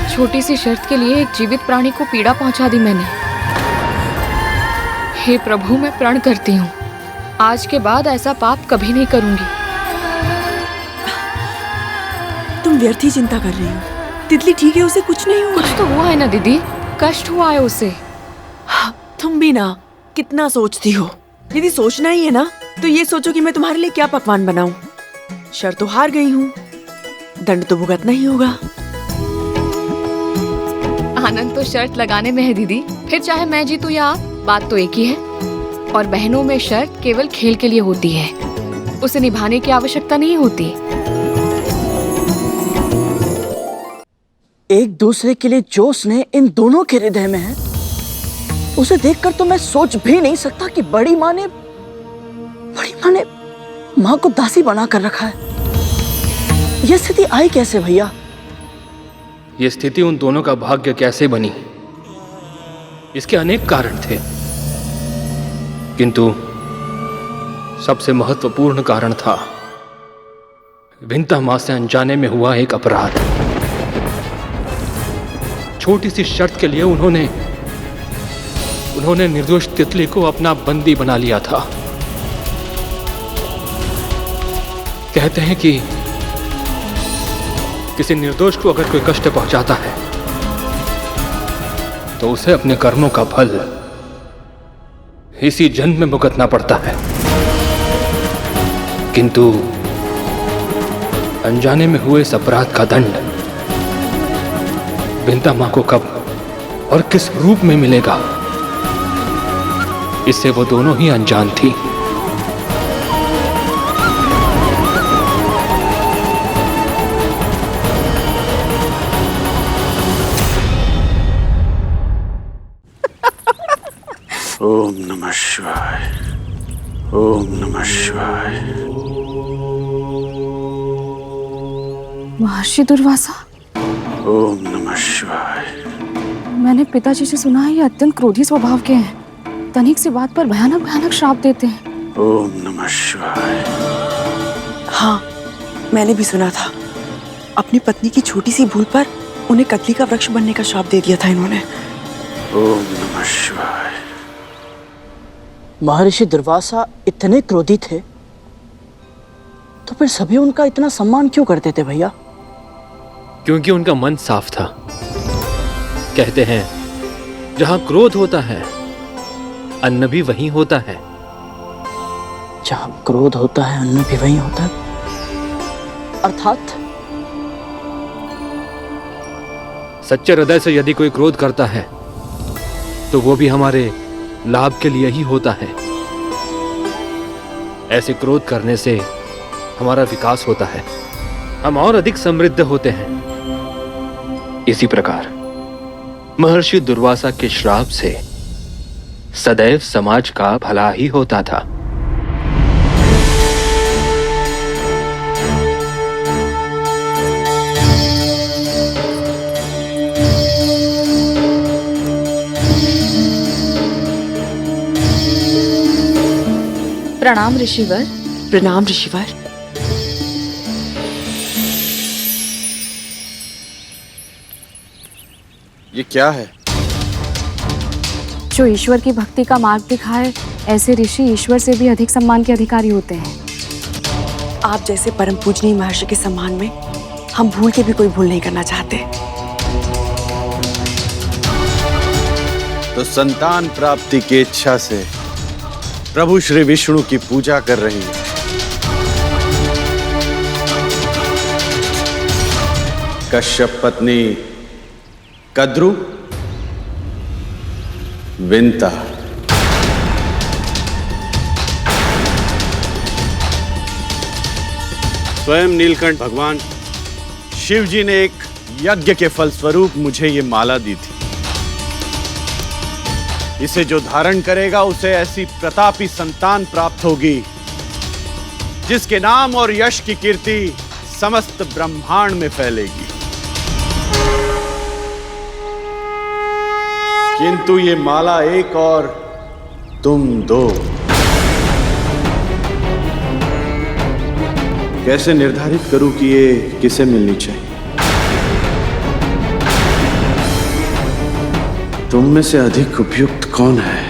छोटी सी शर्त के लिए एक जीवित प्राणी को पीड़ा पहुंचा दी मैंने। हे प्रभु, मैं प्रण करती हूँ, आज के बाद ऐसा पाप कभी नहीं करूंगी। तुम व्यर्थ ही चिंता कर रही हो। तितली ठीक है, उसे कुछ नहीं हुआ। कुछ तो हुआ है ना दीदी, कष्ट हुआ है उसे। तुम भी ना कितना सोचती हो। यदि सोचना ही है ना तो ये सोचो कि मैं तुम्हारे लिए क्या पकवान बनाऊं। शर्त तो हार गई हूँ, दंड तो भुगतना ही होगा। आनंद तो शर्त लगाने में है दीदी, फिर चाहे मैं जीतूं या आप, बात तो एक ही है। और बहनों में शर्त केवल खेल के लिए होती है, उसे निभाने की आवश्यकता नहीं होती। एक दूसरे के लिए जो स्नेह इन दोनों के हृदय में है, उसे देखकर तो मैं सोच भी नहीं सकता कि बड़ी माँ ने माँ को दासी बना कर रखा है। यह स्थिति आई कैसे भैया? ये स्थिति उन दोनों का भाग्य कैसे बनी, इसके अनेक कारण थे, किंतु सबसे महत्वपूर्ण कारण था विंता मां से अनजाने में हुआ एक अपराध। छोटी सी शर्त के लिए उन्होंने निर्दोष तितली को अपना बंदी बना लिया था। कहते हैं कि किसी निर्दोष को अगर कोई कष्ट पहुंचाता है तो उसे अपने कर्मों का फल इसी जन्म में भुगतना पड़ता है, किंतु अनजाने में हुए इस अपराध का दंड विंता मां को कब और किस रूप में मिलेगा, इससे वो दोनों ही अनजान थी। ओम नमः शिवाय, ओम नमः शिवाय। महर्षि दुर्वासा, ओम नमः शिवाय। मैंने पिताजी से सुना है ये अत्यंत क्रोधी स्वभाव के हैं, तनिक सी बात पर भयानक भयानक श्राप देते हैं। ओम नमः शिवाय। हाँ, मैंने भी सुना था। अपनी पत्नी की छोटी सी भूल पर उन्हें कतली का वृक्ष बनने का श्राप दे दिया था इन्होंने। ओम नमः शिवाय। महर्षि दुर्वासा इतने क्रोधी थे तो फिर सभी उनका इतना सम्मान क्यों करते थे भैया? क्योंकि उनका मन साफ था। कहते हैं जहां क्रोध होता है अन्न भी वहीं होता है। जहां क्रोध होता है अन्न भी वहीं होता है, अर्थात सच्चे हृदय से यदि कोई क्रोध करता है तो वो भी हमारे लाभ के लिए ही होता है। ऐसे क्रोध करने से हमारा विकास होता है, हम और अधिक समृद्ध होते हैं। इसी प्रकार महर्षि दुर्वासा के श्राप से सदैव समाज का भला ही होता था। प्रणाम ऋषिवर। प्रणाम ऋषिवर। ये क्या है? जो ईश्वर की भक्ति का मार्ग दिखाए, ऐसे ऋषि ईश्वर से भी अधिक सम्मान के अधिकारी होते हैं। आप जैसे परम पूजनीय महर्षि के सम्मान में हम भूल के भी कोई भूल नहीं करना चाहते। तो संतान प्राप्ति की इच्छा से प्रभु श्री विष्णु की पूजा कर रही है। कश्यप पत्नी कद्रु, विंता। स्वयं नीलकंठ भगवान शिव जी ने एक यज्ञ के फलस्वरूप मुझे ये माला दी थी। इसे जो धारण करेगा उसे ऐसी प्रतापी संतान प्राप्त होगी जिसके नाम और यश की कीर्ति समस्त ब्रह्मांड में फैलेगी। किंतु ये माला एक और तुम दो। कैसे निर्धारित करूं कि ये किसे मिलनी चाहिए? तुम में से अधिक उपयुक्त कौन है?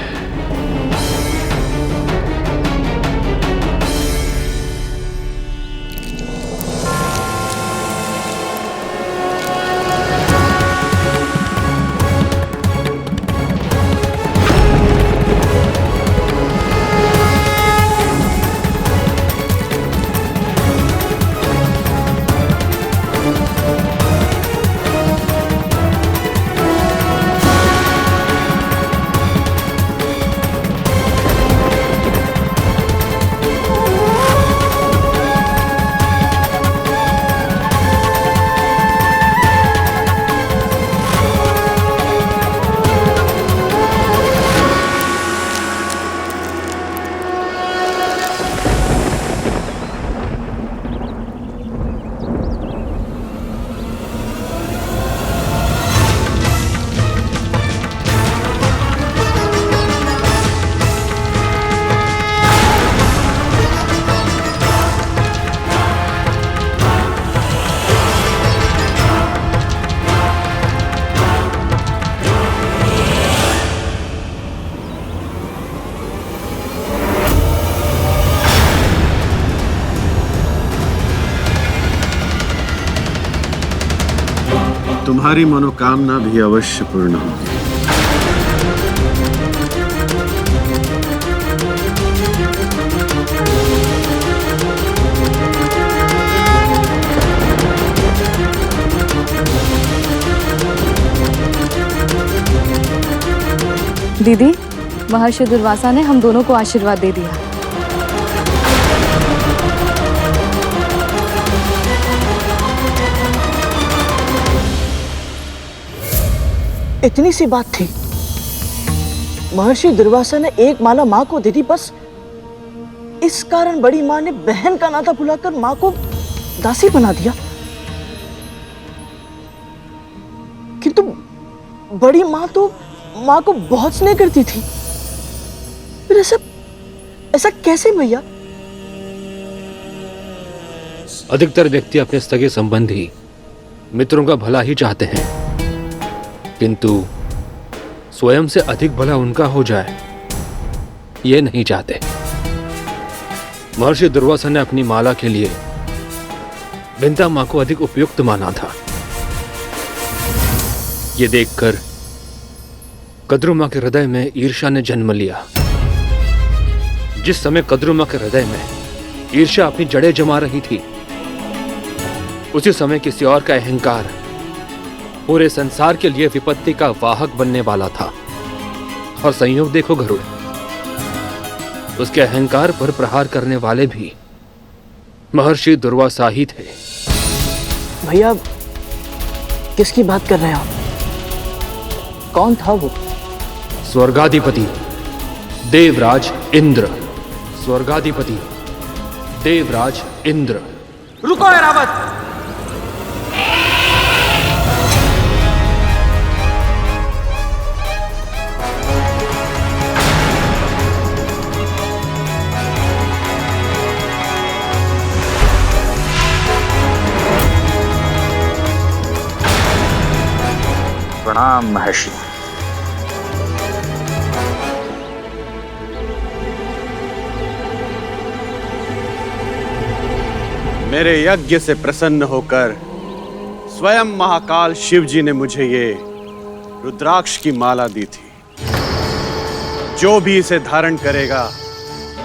तुम्हारी मनोकामना भी अवश्य पूर्ण होगी। दीदी, महर्षि दुर्वासा ने हम दोनों को आशीर्वाद दे दिया। इतनी सी बात थी। महर्षि दुर्वासा ने एक माला माँ को दे दी, बस इस कारण बड़ी माँ ने बहन का नाता भुलाकर माँ को दासी बना दिया। किंतु बड़ी माँ तो माँ को बहुत स्नेह करती थी। फिर ऐसा कैसे भैया? अधिकतर व्यक्ति अपने सगे संबंधी मित्रों का भला ही चाहते हैं, किंतु स्वयं से अधिक भला उनका हो जाए ये नहीं चाहते। महर्षि दुर्वासा ने अपनी माला के लिए बिंता मां को अधिक उपयुक्त माना था। ये देखकर कद्रू मां के हृदय में ईर्ष्या ने जन्म लिया। जिस समय कद्रू मां के हृदय में ईर्ष्या अपनी जड़ें जमा रही थी, उसी समय किसी और का अहंकार पूरे संसार के लिए विपत्ति का वाहक बनने वाला था। और संयोग देखो गरुड़, उसके अहंकार पर प्रहार करने वाले भी महर्षि दुर्वासा ही थे। भैया, किसकी बात कर रहे हैं आप? कौन था वो? स्वर्गाधिपति देवराज इंद्र। स्वर्गाधिपति देवराज इंद्र। रुको ऐरावत! प्रणाम महर्षि। मेरे यज्ञ से प्रसन्न होकर स्वयं महाकाल शिव जी ने मुझे ये रुद्राक्ष की माला दी थी। जो भी इसे धारण करेगा,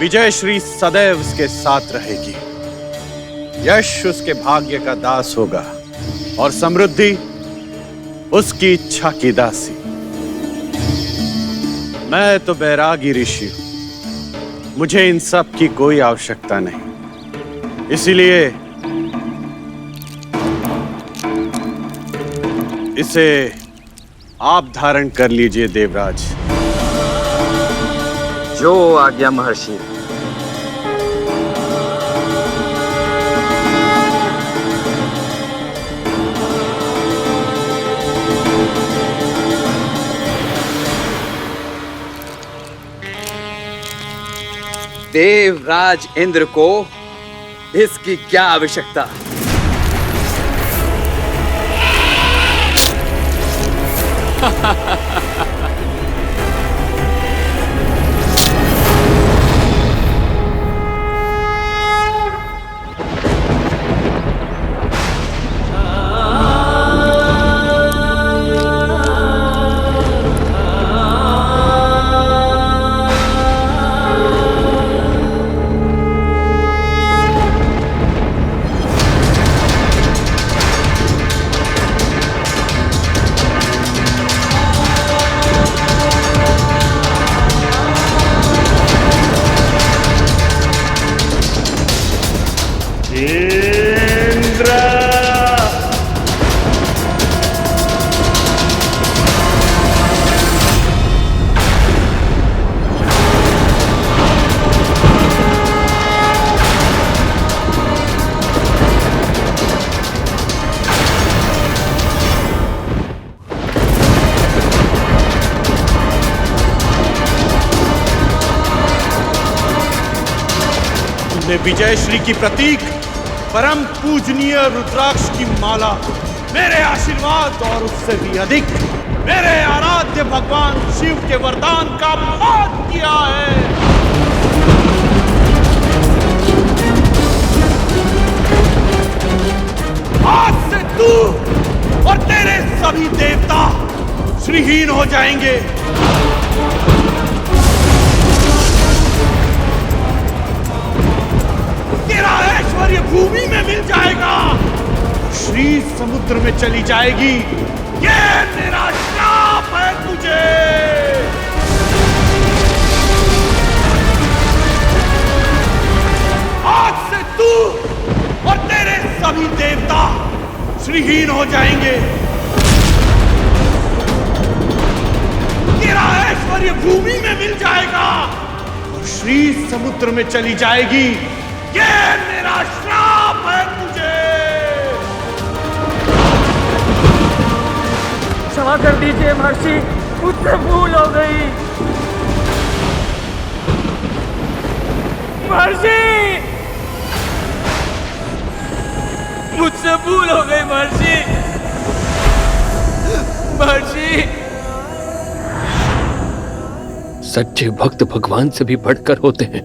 विजय श्री सदैव उसके साथ रहेगी। यश उसके भाग्य का दास होगा और समृद्धि उसकी इच्छा की दासी। मैं तो बैरागी ऋषि हूं, मुझे इन सब की कोई आवश्यकता नहीं। इसीलिए इसे आप धारण कर लीजिए देवराज। जो आज्ञा महर्षि। देवराज इंद्र को इसकी क्या आवश्यकता? विजय श्री की प्रतीक परम पूजनीय रुद्राक्ष की माला मेरे आशीर्वाद और उससे भी अधिक मेरे आराध्य भगवान शिव के वरदान का पाठ किया है। आज से तू और तेरे सभी देवता श्रीहीन हो जाएंगे। तेरा ऐश्वर्य भूमि में मिल जाएगा, श्री समुद्र में चली जाएगी। ये मेरा श्राप है तुझे। आज से तू और तेरे सभी देवता श्रीहीन हो जाएंगे। तेरा ऐश्वर्य भूमि में मिल जाएगा और श्री समुद्र में चली जाएगी। ये मेरा श्राप है तुझे। क्षमा कर दीजिए महर्षि, मुझसे भूल हो गई। महर्षि, मुझसे भूल हो गई महर्षि। महर्षि, सच्चे भक्त भगवान से भी बढ़कर होते हैं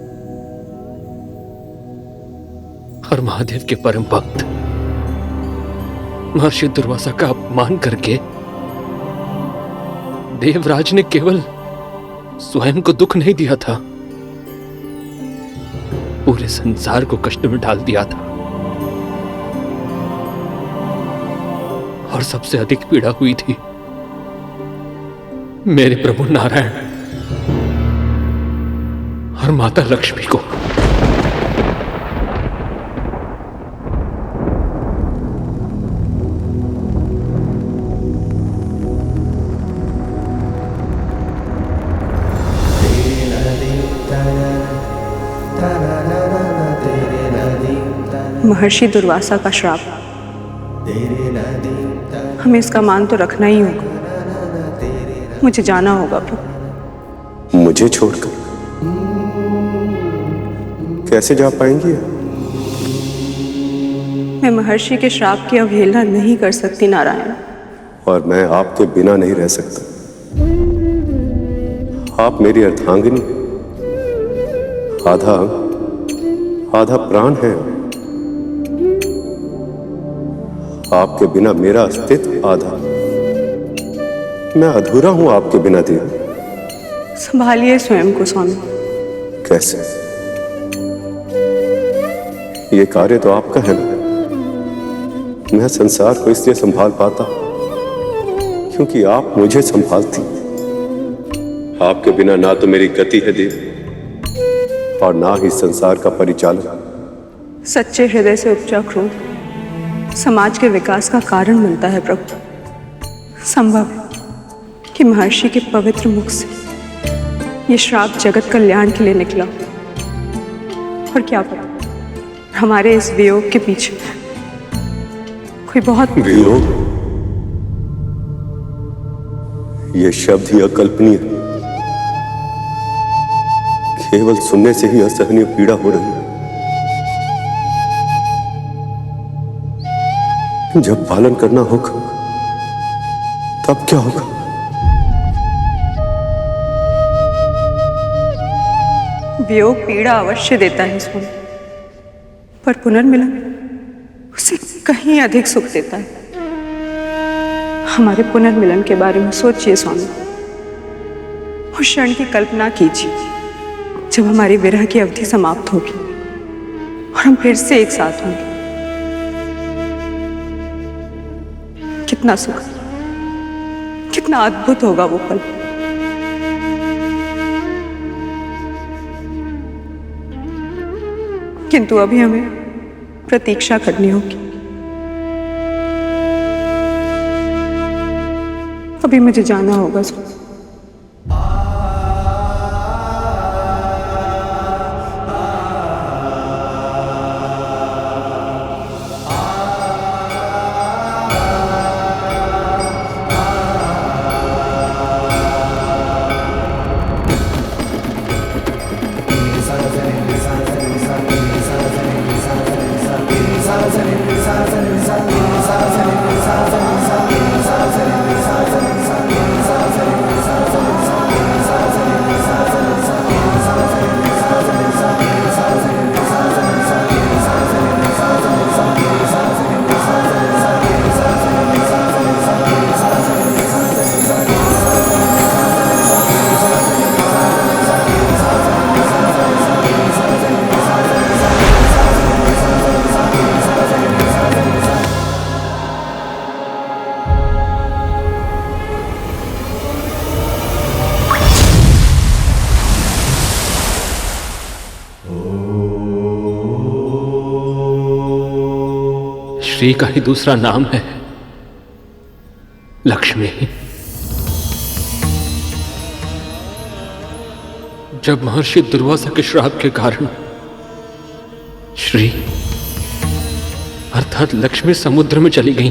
और महादेव के परम भक्त महर्षि दुर्वासा का अपमान करके देवराज ने केवल स्वयं को दुख नहीं दिया था, पूरे संसार को कष्ट में डाल दिया था। और सबसे अधिक पीड़ा हुई थी मेरे प्रभु नारायण और माता लक्ष्मी को। महर्षि दुर्वासा का श्राप, हमें इसका मान तो रखना ही होगा। मुझे जाना होगा प्रभु। मुझे छोड़कर कैसे जा पाएंगी? मैं महर्षि के श्राप की अवहेलना नहीं कर सकती नारायण। और मैं आपके बिना नहीं रह सकता। आप मेरी अर्धांगिनी, आधा आधा प्राण है। आपके बिना मेरा अस्तित्व आधा। मैं अधूरा हूं आपके बिना देवी। संभालिए स्वयं को स्वामी। कैसे? ये कार्य तो आपका है ना। मैं संसार को इसलिए संभाल पाता क्योंकि आप मुझे संभालती। आपके बिना ना तो मेरी गति है देव और ना ही संसार का परिचालन। सच्चे हृदय से उपजा क्रोध समाज के विकास का कारण बनता है प्रभु। संभव है कि महर्षि के पवित्र मुख से ये श्राप जगत कल्याण के लिए निकला, और क्या पता हमारे इस वियोग के पीछे कोई बहुत वियोग, ये शब्द ही अकल्पनीय, केवल सुनने से ही असहनीय पीड़ा हो रही है। जब पालन करना होगा तब क्या होगा? वियोग पीड़ा अवश्य देता है स्वामी, पर पुनर्मिलन उसे कहीं अधिक सुख देता है। हमारे पुनर्मिलन के बारे में सोचिए स्वामी। उस क्षण की कल्पना कीजिए जब हमारी विरह की अवधि समाप्त होगी और हम फिर से एक साथ होंगे। कितना सुख, कितना अद्भुत होगा वो पल। किंतु अभी हमें प्रतीक्षा करनी होगी। अभी मुझे जाना होगा। श्री का ही दूसरा नाम है लक्ष्मी। जब महर्षि दुर्वासा के श्राप के कारण श्री अर्थात लक्ष्मी समुद्र में चली गई,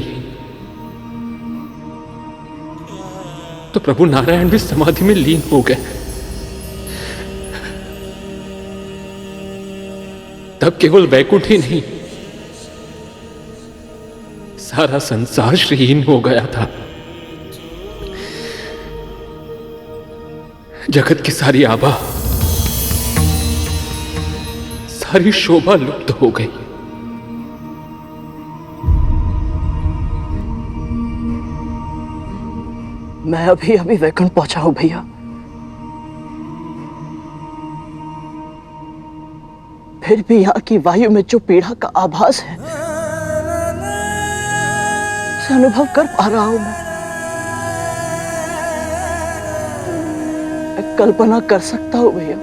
तो प्रभु नारायण भी समाधि में लीन हो गए। तब केवल वैकुंठ ही नहीं, सारा संसार श्रीहीन हो गया था। जगत की सारी आभा, सारी शोभा लुप्त हो गई। मैं अभी अभी वैकुंठ पहुंचा हूं भैया। फिर भी यहाँ की वायु में जो पीड़ा का आभास है उसे अनुभव कर पा रहा हूं मैं कल्पना कर सकता हूं भैया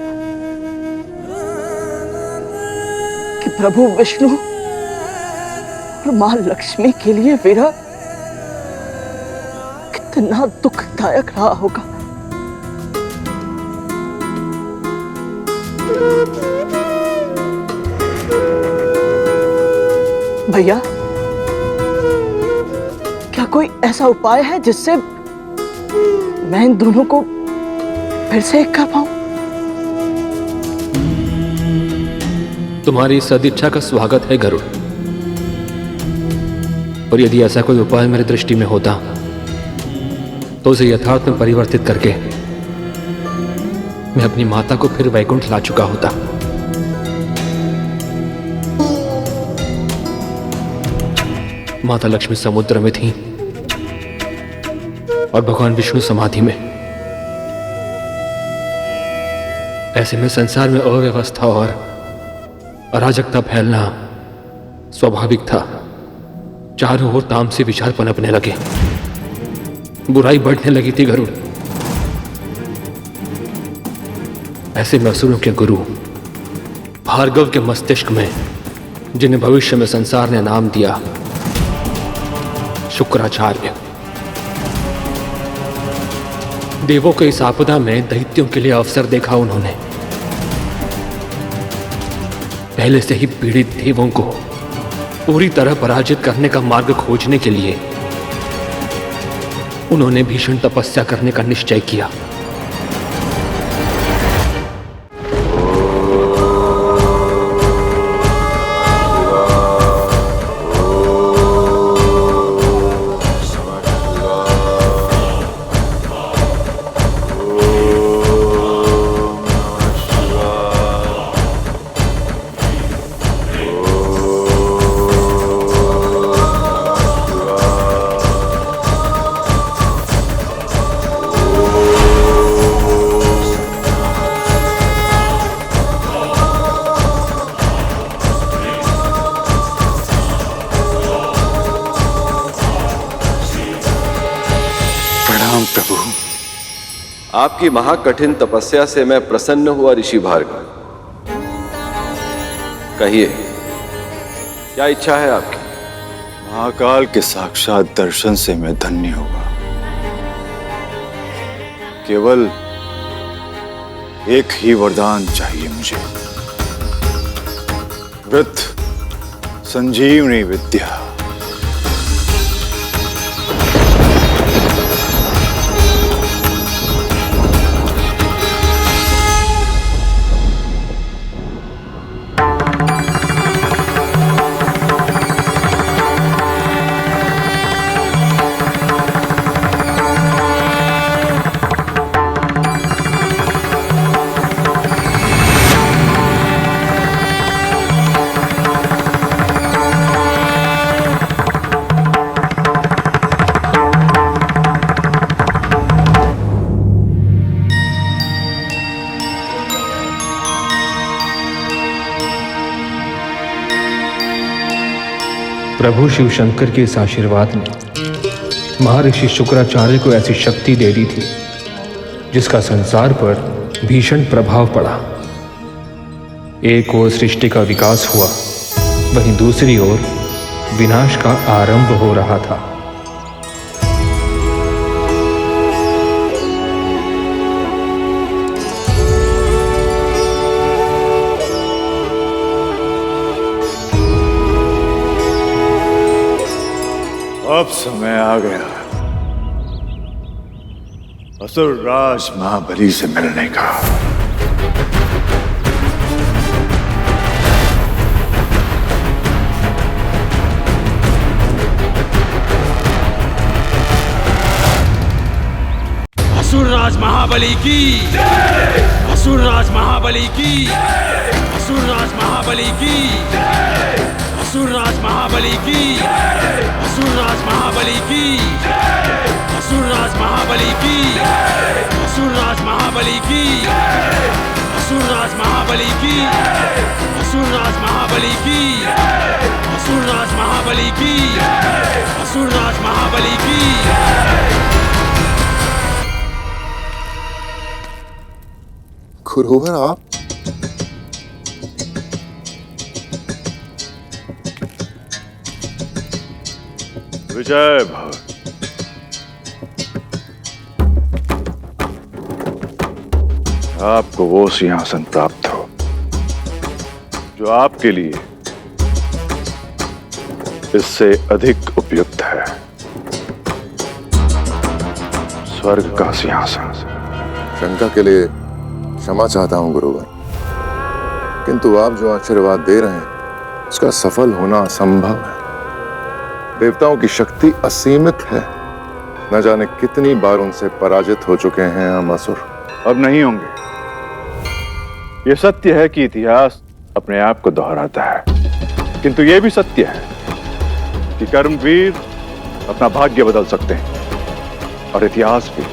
कि प्रभु विष्णु और मां लक्ष्मी के लिए विरह कितना दुखदायक रहा होगा। भैया, क्या कोई ऐसा उपाय है जिससे मैं इन दोनों को फिर से एक कर पाऊं? तुम्हारी सदिच्छा का स्वागत है गरुड़, और यदि ऐसा कोई उपाय मेरी दृष्टि में होता तो उसे यथार्थ में परिवर्तित करके मैं अपनी माता को फिर वैकुंठ ला चुका होता। माता लक्ष्मी समुद्र में थी और भगवान विष्णु समाधि में। ऐसे में संसार में अव्यवस्था और अराजकता फैलना स्वाभाविक था। चारों ओर तामसी विचार पनपने लगे, बुराई बढ़ने लगी थी गरुड़। ऐसे में असुरों के गुरु भार्गव के मस्तिष्क में, जिन्हें भविष्य में संसार ने नाम दिया शुक्राचार्य, देवों के इस आपदा में दैत्यों के लिए अवसर देखा उन्होंने। पहले से ही पीड़ित देवों को पूरी तरह पराजित करने का मार्ग खोजने के लिए उन्होंने भीषण तपस्या करने का निश्चय किया। प्रभु, आपकी महाकठिन तपस्या से मैं प्रसन्न हुआ ऋषि भार्गव। कहिए, क्या इच्छा है आपकी? महाकाल के साक्षात दर्शन से मैं धन्य होगा। केवल एक ही वरदान चाहिए मुझे, वृत्त संजीवनी विद्या। प्रभु शिव शंकर के इस आशीर्वाद ने महर्षि शुक्राचार्य को ऐसी शक्ति दे दी थी जिसका संसार पर भीषण प्रभाव पड़ा। एक ओर सृष्टि का विकास हुआ, वहीं दूसरी ओर विनाश का आरंभ हो रहा था। अब समय आ गया असुरराज महाबली से मिलने का। असुरराज महाबली की, असुरराज महाबली की, असुरराज महाबली की, असुरराज महाबली की, असुरराज महाबली की, असुरराज महाबली की, असुरराज महाबली की, असुरराज महाबली की, असुरराज महाबली की, असुरराज महाबली की, असुरराज महाबली की। गुरुवर, आप विजय भव। आपको वो सिंहासन प्राप्त हो जो आपके लिए इससे अधिक उपयुक्त है, स्वर्ग का सिंहासन। शंका के लिए क्षमा चाहता हूं गुरुवर, किंतु आप जो आशीर्वाद दे रहे हैं उसका सफल होना असंभव है। देवताओं की शक्ति असीमित है, न जाने कितनी बार उनसे पराजित हो चुके हैं हम असुर। अब नहीं होंगे। यह सत्य है कि इतिहास अपने आप को दोहराता है, किंतु यह भी सत्य है कि कर्मवीर अपना भाग्य बदल सकते हैं, और इतिहास भी।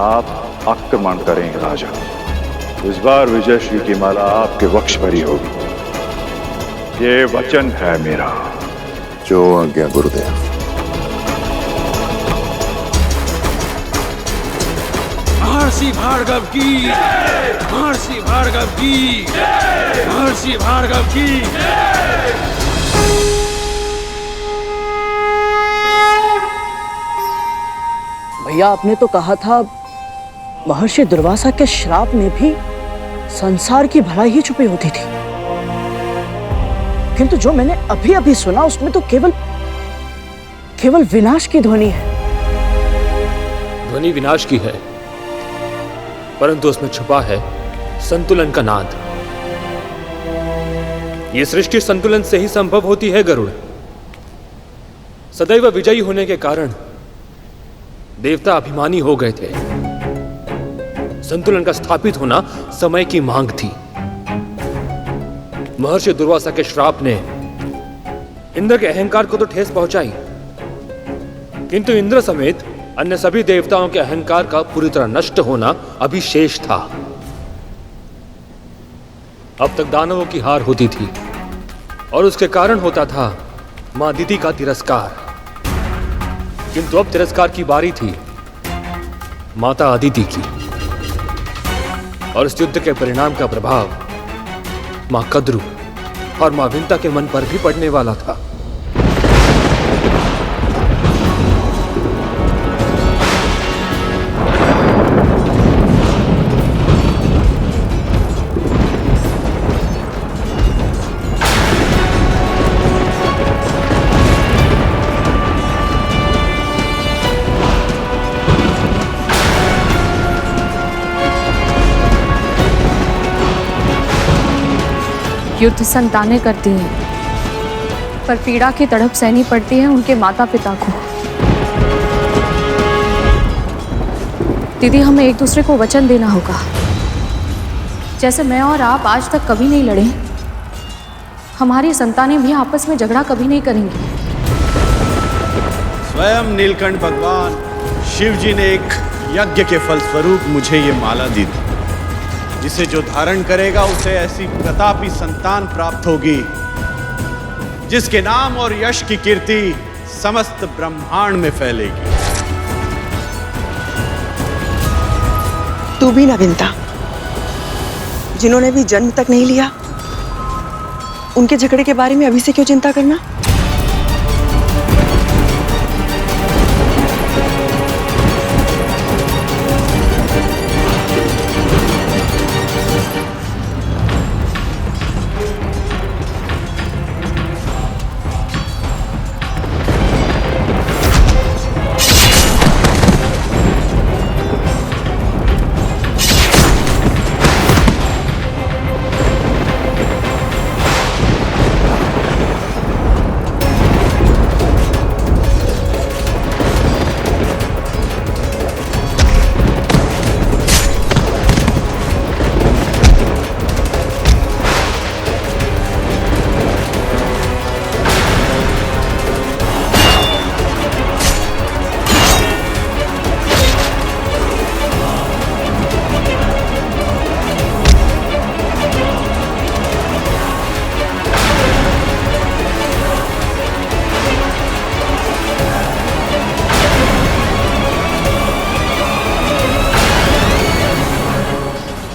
आप आक्रमण करेंगे राजा। इस बार विजयश्री की माला आपके वक्ष पर ही होगी, ये वचन है मेरा। जो आज्ञा गुरुदेव। महर्षि भार्गव की, महर्षि भार्गव की, महर्षि भार्गव की। भैया, आपने तो कहा था महर्षि दुर्वासा के श्राप में भी संसार की भलाई ही छुपी होती थी, किंतु जो मैंने अभी अभी सुना उसमें तो केवल विनाश की ध्वनि है। ध्वनि विनाश की है, परंतु उसमें छुपा है संतुलन का नाद। ये सृष्टि संतुलन से ही संभव होती है गरुड़। सदैव विजयी होने के कारण देवता अभिमानी हो गए थे। संतुलन का स्थापित होना समय की मांग थी। महर्षि दुर्वासा के श्राप ने इंद्र के अहंकार को तो ठेस पहुंचाई, किंतु इंद्र समेत अन्य सभी देवताओं के अहंकार का पूरी तरह नष्ट होना अभी शेष था। अब तक दानवों की हार होती थी और उसके कारण होता था मां दीदी का तिरस्कार, किंतु अब तिरस्कार की बारी थी माता अदिति की, और इस युद्ध के परिणाम का प्रभाव मां कद्रु और मां विंता के मन पर भी पड़ने वाला था। युद्ध संतानें करती हैं, पर पीड़ा की तड़प सहनी पड़ती है उनके माता पिता को। दीदी, हमें एक दूसरे को वचन देना होगा। जैसे मैं और आप आज तक कभी नहीं लड़े, हमारी संतानें भी आपस में झगड़ा कभी नहीं करेंगी। स्वयं नीलकंठ भगवान शिव जी ने एक यज्ञ के फलस्वरूप मुझे ये माला दी थी, जिसे जो धारण करेगा उसे ऐसी प्रतापी संतान प्राप्त होगी जिसके नाम और यश की कीर्ति समस्त ब्रह्मांड में फैलेगी। तू भी ना विंता, जिन्होंने भी जन्म तक नहीं लिया, उनके झगड़े के बारे में अभी से क्यों चिंता करना?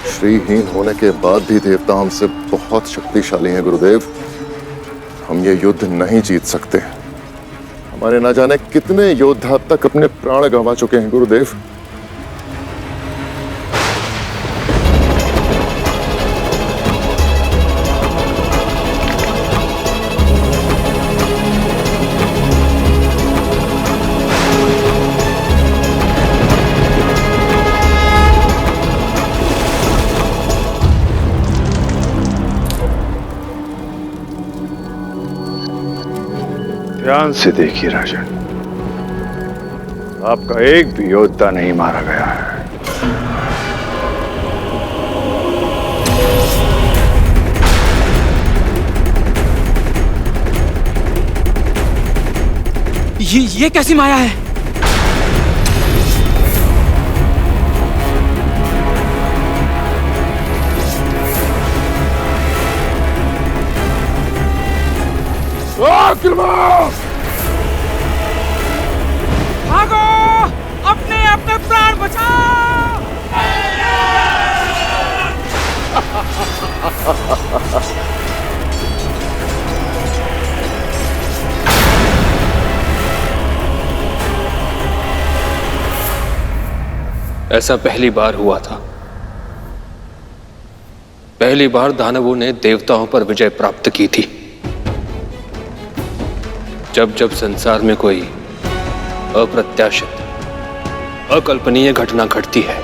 श्रीहीन होने के बाद भी देवता हमसे बहुत शक्तिशाली हैं गुरुदेव। हम ये युद्ध नहीं जीत सकते। हमारे ना जाने कितने योद्धा अब तक अपने प्राण गंवा चुके हैं गुरुदेव। ध्यान से देखिए राजन, आपका एक भी योद्धा नहीं मारा गया है। ये कैसी माया है? भागो, अपने अपने प्राण बचाओ। ऐसा पहली बार हुआ था। पहली बार दानवों ने देवताओं पर विजय प्राप्त की थी। जब जब संसार में कोई अप्रत्याशित, अकल्पनीय घटना घटती है,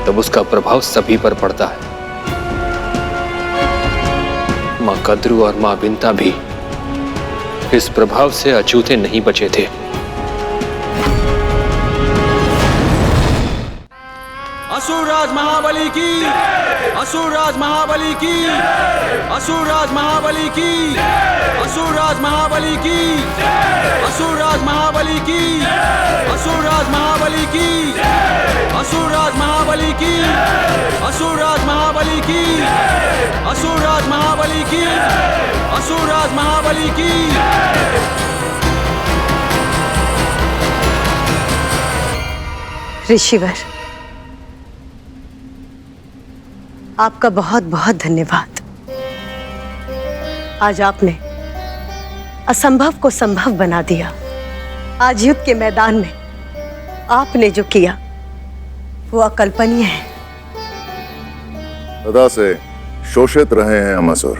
तब उसका प्रभाव सभी पर पड़ता है। मां कद्रू और मां बिंता भी इस प्रभाव से अछूते नहीं बचे थे। असुरराज महाबली की, असुरराज महाबली की, असुरराज महाबली की, असुरराज महाबली की, असुरराज महाबली की, असुरराज महाबली की, असुरराज महाबली की, असुरराज महाबली की, असुरराज महाबली की, असुरराज महाबली की। ऋषिवर, आपका बहुत बहुत धन्यवाद। आज आपने असंभव को संभव बना दिया। आज युद्ध के मैदान में आपने जो किया वो अकल्पनीय है। सदा से शोषित रहे हैं हम असुर।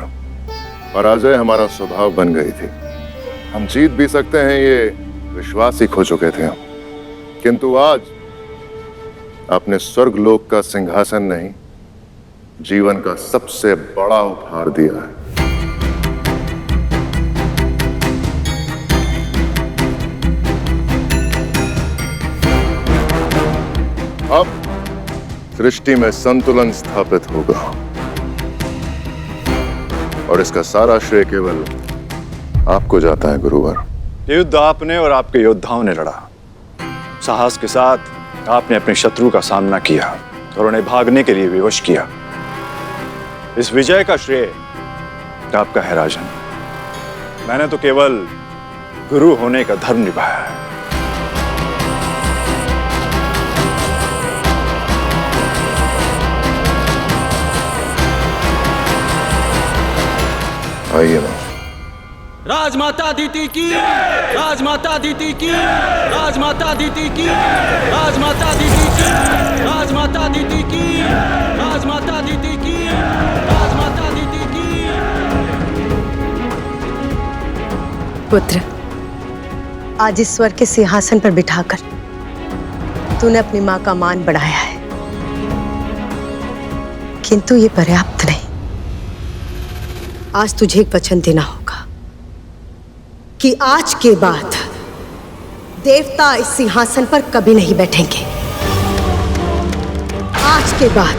पराजय हमारा स्वभाव बन गई थी। हम जीत भी सकते हैं ये विश्वास ही खो चुके थे हम। किंतु आज आपने स्वर्गलोक का सिंहासन नहीं, जीवन का सबसे बड़ा उपहार दिया है। अब सृष्टि में संतुलन स्थापित होगा और इसका सारा श्रेय केवल आपको जाता है गुरुवर। ये युद्ध आपने और आपके योद्धाओं ने लड़ा। साहस के साथ आपने अपने शत्रु का सामना किया और उन्हें भागने के लिए विवश किया। इस विजय का श्रेय आपका है राजन। मैंने तो केवल गुरु होने का धर्म निभाया है। आइए मां। राजमाता दीति की, राजमाता दीति की, राजमाता दीति की, राजमाता दीति की, राजमाता दीति की, राजमाता दीति की, राजमाता दीति की। पुत्र, आज इस स्वर्ग के सिंहासन पर बिठाकर तूने अपनी मां का मान बढ़ाया है, किंतु ये पर्याप्त नहीं। आज तुझे एक वचन देना होगा कि आज के बाद देवता इस सिंहासन पर कभी नहीं बैठेंगे। आज के बाद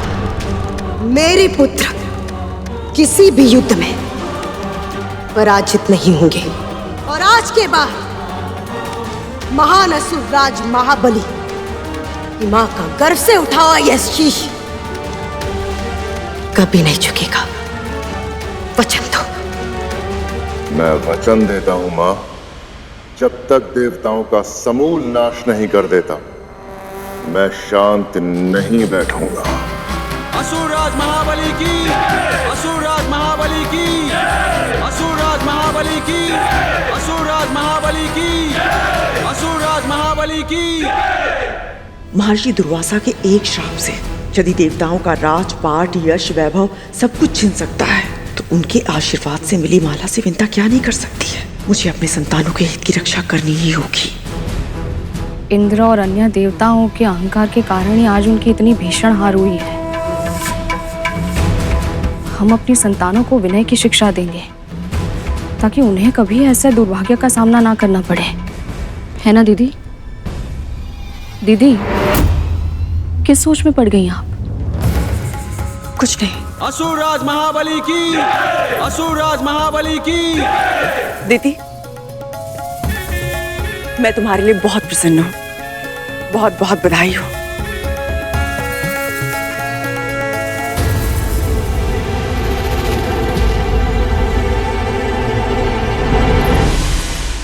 मेरे पुत्र किसी भी युद्ध में पराजित नहीं होंगे। और आज के बाद महान असुर राज महाबली की मां का गर्व से उठा हुआ यह शीश कभी नहीं झुकेगा। वचन दो। मैं वचन देता हूं मां, जब तक देवताओं का समूल नाश नहीं कर देता मैं शांत नहीं बैठूंगा। असुरराज महाबली की, असुरराज महाबली की, असुरराज महाबली की, असुरराज महाबली की, असुरराज महाबली की। महर्षि दुर्वासा के एक श्राप से यदि देवताओं का राजपाट, यश, वैभव सब कुछ छीन सकता है, तो उनके आशीर्वाद से मिली माला से विंता क्या नहीं कर सकती है। मुझे अपने संतानों के हित की रक्षा करनी ही होगी। इंद्र और अन्य देवताओं के अहंकार के कारण ही आज उनकी इतनी भीषण हार हुई है। हम अपनी संतानों को विनय की शिक्षा देंगे ताकि उन्हें कभी ऐसे दुर्भाग्य का सामना ना करना पड़े, है ना दीदी? दीदी, किस सोच में पड़ गई आप? कुछ नहीं। असुरराज महाबली की, असुरराज महाबली की। दीदी, मैं तुम्हारे लिए बहुत प्रसन्न हूँ। बहुत बहुत बधाई हो।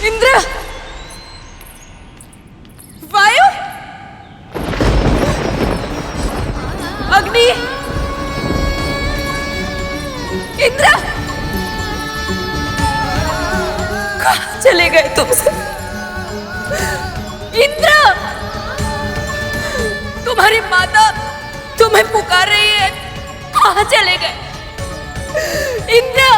इंद्र, वायु, अग्नि, इंद्र, कहाँ चले गए तुम सब? इंद्र, तुम्हारी माता तुम्हें पुकार रही है। कहाँ चले गए इंद्र?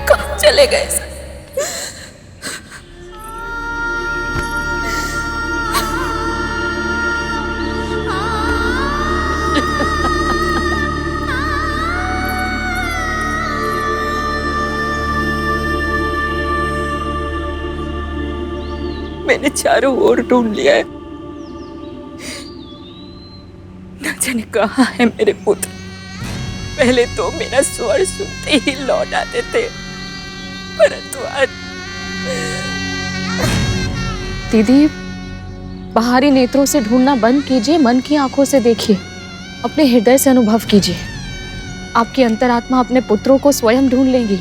कहाँ चले गए? मैंने चारों ओर ढूंढ लिया है, न जाने कहाँ है मेरे पुत्र। पहले तो मेरा स्वर सुनते ही लौट आते थे, परंतु आज दीदी, बाहरी नेत्रों से ढूंढना बंद कीजिए, मन की आंखों से देखिए, अपने हृदय से अनुभव कीजिए। आपकी अंतरात्मा अपने पुत्रों को स्वयं ढूंढ लेगी।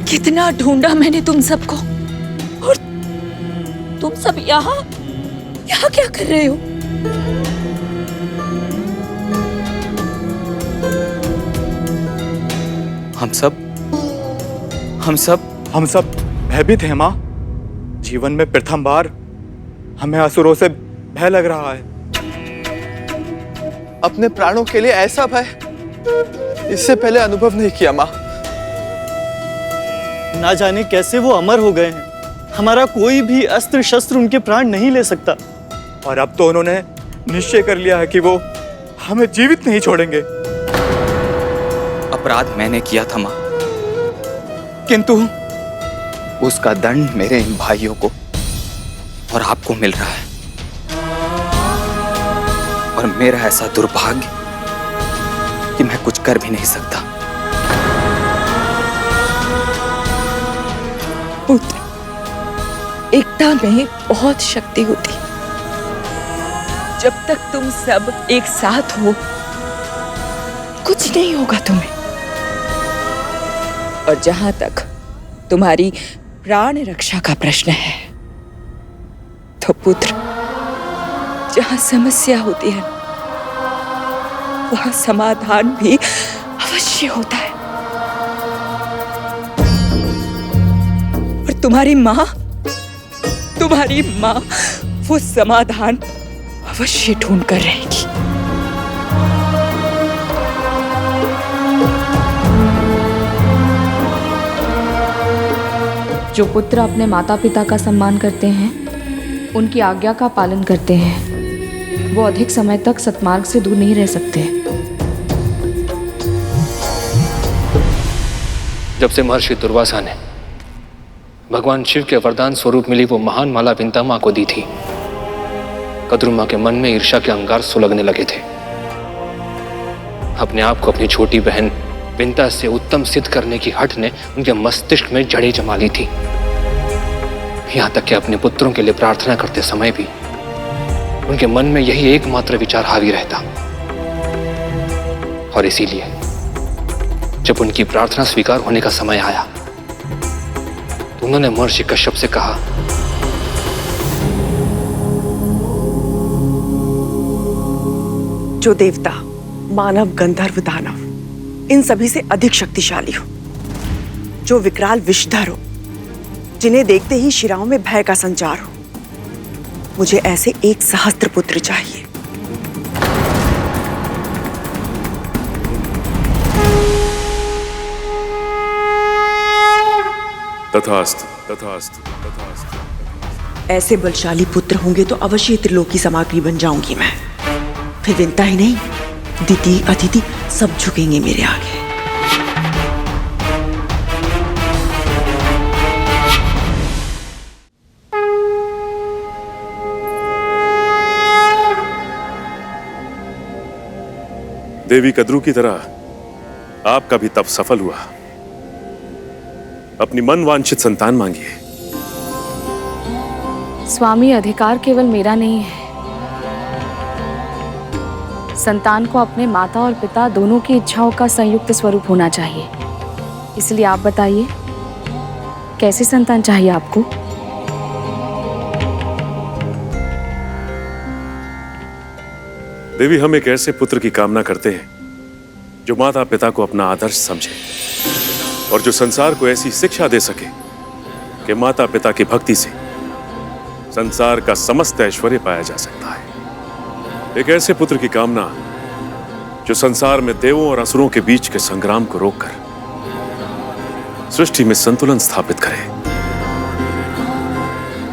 कितना ढूंढा मैंने तुम सबको, और तुम सब यहाँ क्या कर रहे हो? हम सब भयभीत हैं माँ। जीवन में प्रथम बार हमें असुरों से भय लग रहा है। अपने प्राणों के लिए ऐसा भय इससे पहले अनुभव नहीं किया माँ। ना जाने कैसे वो अमर हो गए हैं। हमारा कोई भी अस्त्र शस्त्र उनके प्राण नहीं ले सकता। और अब तो उन्होंने निश्चय कर लिया है कि वो हमें जीवित नहीं छोड़ेंगे। अपराध मैंने किया था माँ, किंतु उसका दंड मेरे इन भाइयों को और आपको मिल रहा है। और मेरा ऐसा दुर्भाग्य कि मैं कुछ कर भी नहीं सकता। पुत्र, एकता में बहुत शक्ति होती। जब तक तुम सब एक साथ हो, कुछ नहीं होगा तुम्हें। और जहां तक तुम्हारी प्राण रक्षा का प्रश्न है, तो पुत्र, जहां समस्या होती है वहां समाधान भी अवश्य होता है। और तुम्हारी मां वो समाधान अवश्य ढूंढ कर रहेगी। जो पुत्र अपने माता पिता का सम्मान करते हैं, उनकी आज्ञा का पालन करते हैं, वो अधिक समय तक सत्मार्ग से दूर नहीं रह सकते। जब से महर्षि दुर्वासा ने भगवान शिव के वरदान स्वरूप मिली वो महान माला विंता मां को दी थी, कद्रुमा के मन में ईर्ष्या के अंगार सुलगने लगे थे। अपने आप को अपनी छोटी बहन विंता से उत्तम सिद्ध करने की हठ ने उनके मस्तिष्क में जड़ें जमा ली थी। यहां तक कि अपने पुत्रों के लिए प्रार्थना करते समय भी उनके मन में यही एकमात्र विचार हावी रहता। और इसीलिए जब उनकी प्रार्थना स्वीकार होने का समय आया तो उन्होंने महर्षि कश्यप से कहा, जो देवता, मानव, गंधर्व, दानव इन सभी से अधिक शक्तिशाली हो, जो विकराल विषधर हो, जिन्हें देखते ही शिराओं में भय का संचार हो। मुझे ऐसे एक सहस्त्र पुत्र चाहिए। तथास्तु, तथास्तु, तथास्तु। ऐसे बलशाली पुत्र होंगे तो अवश्य त्रिलोकी सामग्री बन जाऊंगी मैं। फिर विंता ही नहीं, दिति अदिति सब झुकेंगे मेरे आगे। देवी कद्रू की तरह आपका भी तप सफल हुआ। अपनी मन वांछित संतान मांगिए। स्वामी, अधिकार केवल मेरा नहीं है। संतान को अपने माता और पिता दोनों की इच्छाओं का संयुक्त स्वरूप होना चाहिए। इसलिए आप बताइए, कैसी संतान चाहिए आपको? देवी, हम एक ऐसे पुत्र की कामना करते हैं जो माता पिता को अपना आदर्श समझे और जो संसार को ऐसी शिक्षा दे सके कि माता पिता की भक्ति से संसार का समस्त ऐश्वर्य पाया जा सकता है। एक ऐसे पुत्र की कामना जो संसार में देवों और असुरों के बीच के संग्राम को रोककर सृष्टि में संतुलन स्थापित करे।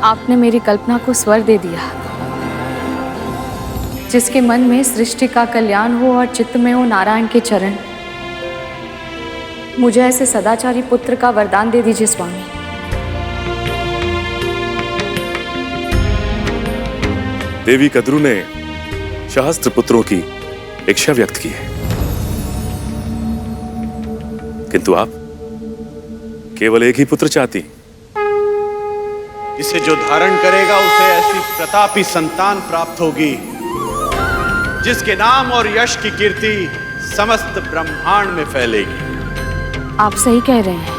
आपने मेरी कल्पना को स्वर दे दिया। जिसके मन में सृष्टि का कल्याण हो और चित्त में हो नारायण के चरण। मुझे ऐसे सदाचारी पुत्र का वरदान दे दीजिए स्वामी। देवी कद्रू ने सहस्त्र पुत्रों की इच्छा व्यक्त की है, किंतु आप केवल एक ही पुत्र चाहती। इसे जो धारण करेगा उसे ऐसी प्रतापी संतान प्राप्त होगी जिसके नाम और यश की कीर्ति समस्त ब्रह्मांड में फैलेगी। आप सही कह रहे हैं।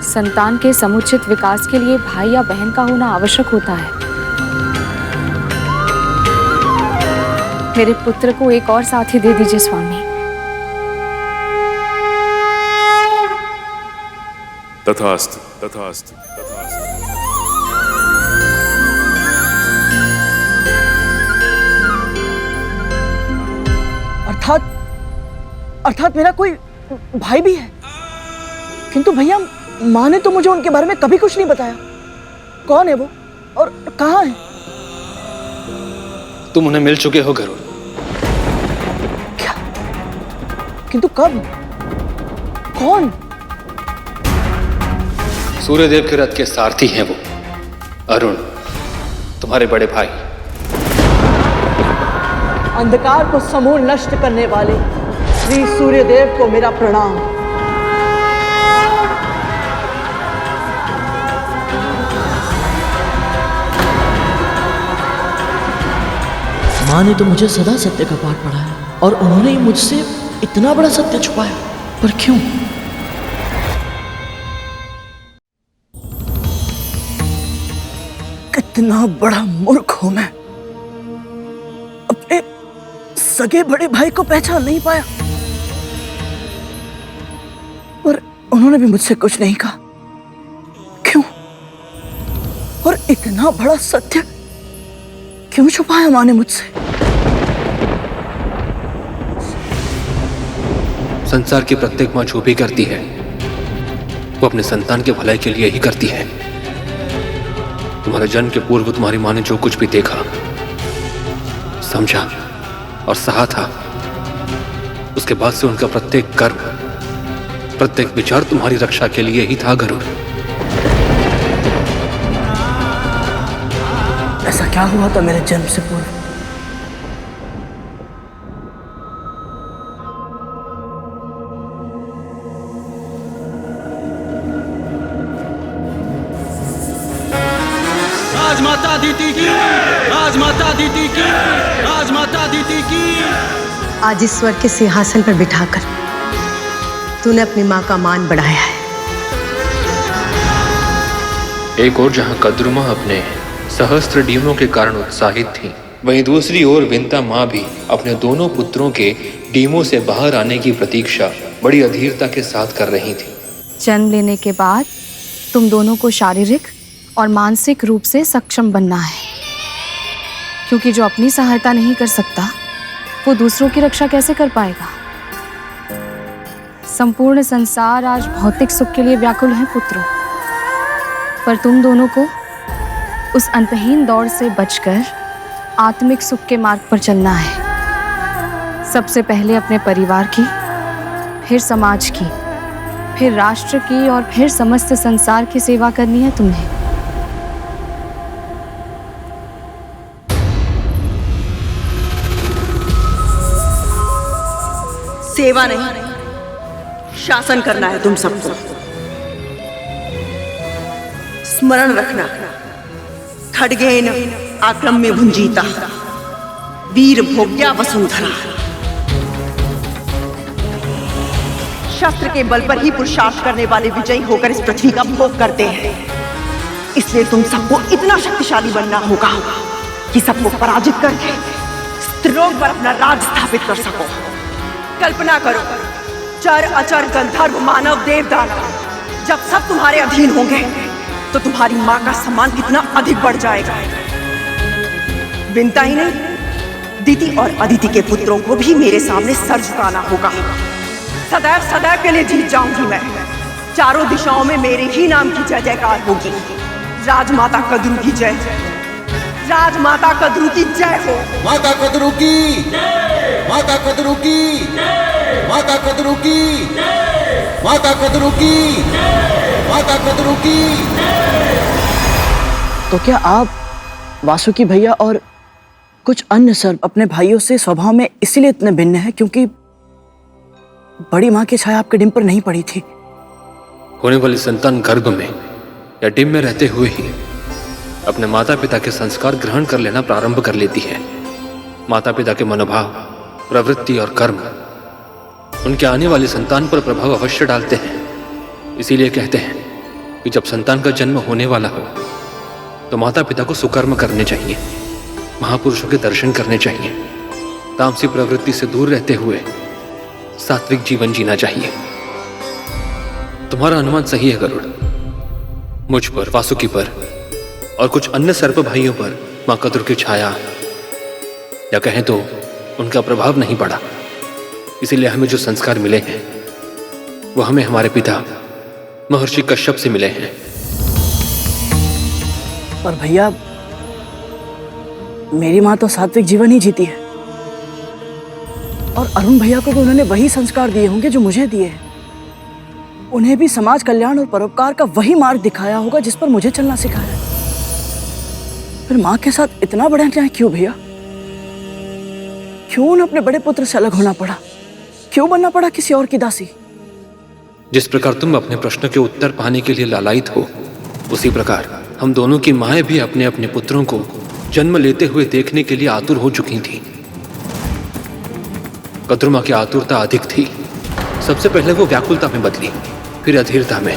संतान के समुचित विकास के लिए भाई या बहन का होना आवश्यक होता है। मेरे पुत्र को एक और साथी दे दीजिए स्वामी। तथास्तु, तथास्तु, तथास्तु। अर्थात मेरा कोई भाई भी है, किंतु भैया माँ ने तो मुझे उनके बारे में कभी कुछ नहीं बताया। कौन है वो और कहाँ है? तुम उन्हें मिल चुके हो गरुड़। क्या? किंतु कब? कौन? सूर्यदेव के रथ के सारथी हैं वो, अरुण, तुम्हारे बड़े भाई। अंधकार को समूल नष्ट करने वाले श्री सूर्यदेव को मेरा प्रणाम। माँ ने तो मुझे सदा सत्य का पाठ पढ़ाया और उन्होंने मुझसे इतना बड़ा सत्य छुपाया, पर क्यों? कितना बड़ा मूर्ख हूं मैं। अपने सगे बड़े भाई को पहचान नहीं पाया और उन्होंने भी मुझसे कुछ नहीं कहा। क्यों? और इतना बड़ा सत्य क्यों छुपाया माँ ने मुझसे? संसार की प्रत्येक माँ जो भी करती है वो अपने संतान के भलाई के लिए ही करती है। तुम्हारे जन्म के पूर्व तुम्हारी माँ ने जो कुछ भी देखा, समझा और सहा था, उसके बाद से उनका प्रत्येक कर्म, प्रत्येक विचार तुम्हारी रक्षा के लिए ही था गरुड़। ऐसा क्या हुआ था मेरे जन्म से पूर्व? राजमाता दीति की, राजमाता दीति की, राजमाता दीति की। आज इस स्वर्ग के सिंहासन पर बिठाकर तूने अपनी माँ का मान बढ़ाया है। एक और जहां कद्रुमा अपने सहस्त्र डीमों के कारण उत्साहित थी, वहीं दूसरी ओर विंता माँ भी अपने दोनों पुत्रों के डीमों से बाहर आने की प्रतीक्षा बड़ी अधीरता के साथ कर रही थी। जन्म लेने के बाद तुम दोनों को शारीरिक और मानसिक रूप से सक्षम बनना है, क्योंकि जो अपनी सहायता नहीं कर सकता वो दूसरों की रक्षा कैसे कर पाएगा। संपूर्ण संसार आज भौतिक सुख के लिए व्याकुल है पुत्रों, पर तुम दोनों को उस अंतहीन दौड़ से बचकर आत्मिक सुख के मार्ग पर चलना है। सबसे पहले अपने परिवार की, फिर समाज की, फिर राष्ट्र की और फिर समस्त संसार की सेवा करनी है तुम्हें। सेवा नहीं, शासन करना है तुम सबको। स्मरण रखना, खड्गेन आक्रम्य भुंजीता, वीर भोग्या वसुंधरा। शस्त्र के बल पर ही पुरुषार्थ करने वाले विजयी होकर इस पृथ्वी का भोग करते हैं। इसलिए तुम सबको इतना शक्तिशाली बनना होगा कि सबको पराजित करके स्त्रीलोक पर अपना राज स्थापित कर सको। कल्पना करो, चर अचर गंधर्व मानव देव दानव जब सब तुम्हारे अधीन होंगे तो तुम्हारी मां का सम्मान कितना अधिक बढ़ जाएगा। विनता ही नहीं, दीति और अदिति के पुत्रों को भी मेरे सामने सर झुकाना होगा। सदैव सदैव के लिए जीत जाऊंगी मैं। चारों दिशाओं में मेरे ही नाम की जय जयकार होगी। राजमाता कद्रू की जय, राजमाता कद्रू की जय हो। माता कद्रू की, माता कद्रू की, माता कद्रू की, माता कद्रू की, माता कद्रू की। तो क्या आप वासुकी भैया और कुछ अन्य सर्प अपने भाइयों से स्वभाव में इसीलिए इतने भिन्न हैं क्योंकि बड़ी माँ की छाया आपके डिम पर नहीं पड़ी थी? होने वाली संतान गर्भ में या डिम में रहते हुए ही अपने माता पिता के संस्कार ग्रहण कर लेना प्रारंभ कर लेती है। माता पिता के मनोभाव, प्रवृत्ति और कर्म उनके आने वाली संतान पर प्रभाव अवश्य डालते हैं। इसीलिए कहते हैं कि जब संतान का जन्म होने वाला हो तो माता पिता को सुकर्म करने चाहिए, महापुरुषों के दर्शन करने चाहिए, तामसी प्रवृत्ति से दूर रहते हुए सात्विक जीवन जीना चाहिए। तुम्हारा अनुमान सही है गरुड़। मुझ पर, वासुकी पर और कुछ अन्य सर्प भाइयों पर मां कद्रू की छाया या कहें तो उनका प्रभाव नहीं पड़ा। इसीलिए हमें जो संस्कार मिले हैं वो हमें हमारे पिता महर्षि कश्यप से मिले हैं। पर भैया, मेरी माँ तो सात्विक जीवन ही जीती है और अरुण भैया को भी उन्होंने वही संस्कार दिए होंगे जो मुझे दिए हैं। उन्हें भी समाज कल्याण और परोपकार का वही मार्ग दिखाया होगा जिस पर मुझे चलना सिखाया है। फिर माँ के साथ इतना बड़ा अन्याय क्यों भैया? क्यों उन्हें अपने बड़े पुत्र से अलग होना पड़ा? क्यों बनना पड़ा किसी और की दासी? जिस प्रकार तुम अपने प्रश्न के उत्तर पाने के लिए लालायित हो, उसी प्रकार हम दोनों की माएं भी अपने अपने पुत्रों को जन्म लेते हुए देखने के लिए आतुर हो चुकी थीं। कद्रू मां की आतुरता अधिक थी। सबसे पहले वो व्याकुलता में बदली, फिर अधीरता में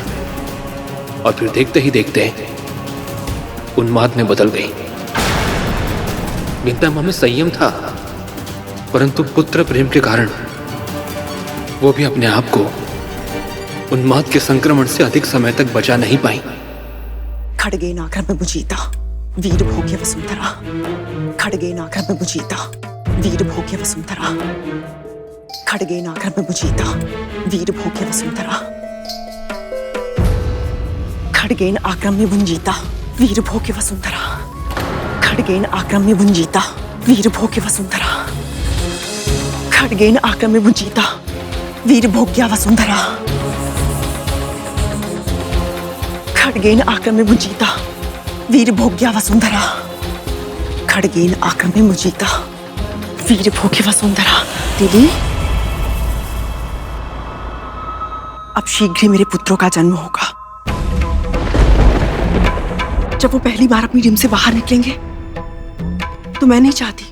और फिर देखते ही देखते उन्माद में बदल गई। विंता मां में संयम था, परंतु पुत्र प्रेम के कारण वो भी अपने आप को उन्माद के संक्रमण से अधिक समय तक बचा नहीं पाई। खड्गेन आक्रम्य भुंजीता, वीर भोग्य वसुंधरा। खड्गेन आक्रम्य भुंजीता, वीर भोग्य वसुंधरा। खड्गेन आक्रम्य भुंजीता, वीर भोग्य वसुंधरा। खड्गेन आक्रम्य भुंजीता, वीर भोग्य वसुंधरा। खड्गेन आक्रम्य भुंजीता, वीर भोग्य वसुंधरा। खड्गेन आक्रम्य भुंजीता, वीर भोग्या वसुंधरा। खड्गेन आक्रम्य भुंजीता, वीर भोग्या वसुंधरा। खड्गेन आक्रम्य भुंजीता, वीर भोग्य वसुंधरा। दीदी, अब शीघ्र ही मेरे पुत्रों का जन्म होगा। जब वो पहली बार अपनी डिम से बाहर निकलेंगे तो मैं नहीं चाहती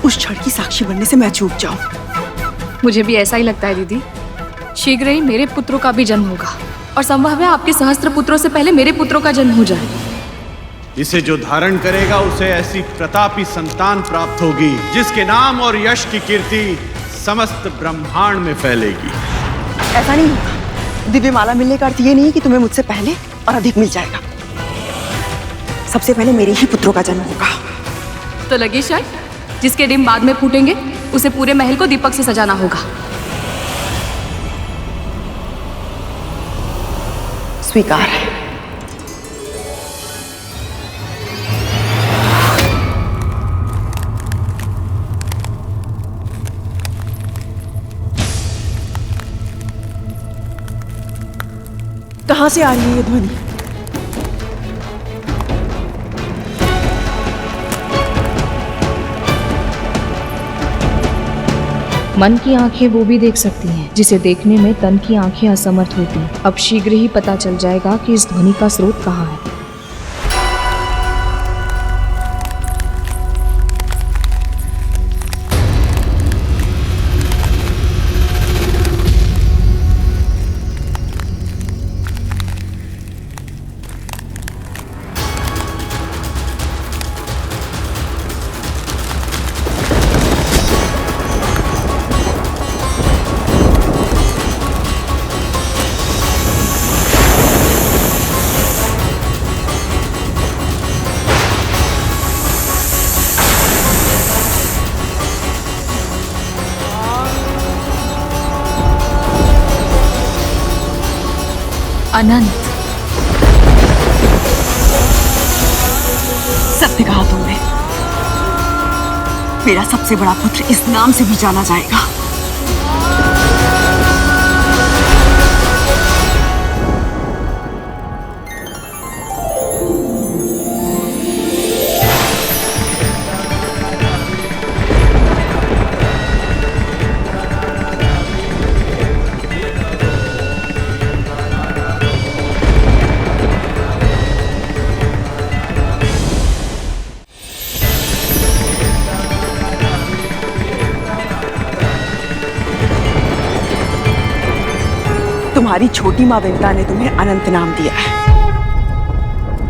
उस क्षण की साक्षी बनने से मैं चूक जाऊं। मुझे भी ऐसा ही लगता है दीदी। शीघ्र ही मेरे पुत्रों का भी जन्म होगा और संभव है आपके सहस्त्र पुत्रों से पहले मेरे पुत्रों का जन्म हो जाए। इसे जो धारण करेगा उसे ऐसी प्रतापी संतान प्राप्त होगी जिसके नाम और यश की कीर्ति समस्त ब्रह्मांड में फैलेगी। ऐसा नहीं होगा। दिव्य माला मिलने का अर्थ ये नहीं कि तुम्हें मुझसे पहले और अधिक मिल जाएगा। सबसे पहले मेरे ही पुत्रों का जन्म होगा। तो लगे शायद जिसके डिम बाद में फूटेंगे उसे पूरे महल को दीपक से सजाना होगा। स्वीकार है। कहां से आ रही है ये ध्वनि? मन की आंखें वो भी देख सकती हैं जिसे देखने में तन की आंखें असमर्थ होती हैं। अब शीघ्र ही पता चल जाएगा कि इस ध्वनि का स्रोत कहाँ है। अनंत, सत्य कहा तुमने। मेरा सबसे बड़ा पुत्र इस नाम से भी जाना जाएगा। तुम्हारी छोटी माँ विंता ने तुम्हें अनंत नाम दिया है,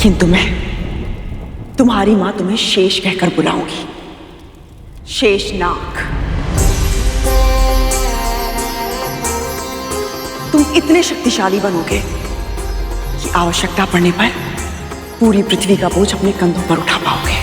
किंतु मैं तुम्हारी माँ तुम्हें शेष कहकर बुलाऊंगी। शेषनाग। तुम इतने शक्तिशाली बनोगे कि आवश्यकता पड़ने पर पूरी पृथ्वी का बोझ अपने कंधों पर उठा पाओगे।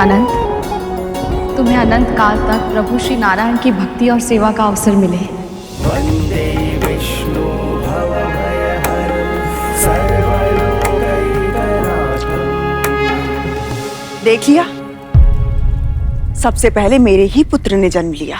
अनंत, तुम्हें अनंत काल तक प्रभु श्री नारायण की भक्ति और सेवा का अवसर मिले। वंदे विष्णु भवभयहरं सर्वलोकैकनाथं। देख लिया, सबसे पहले मेरे ही पुत्र ने जन्म लिया।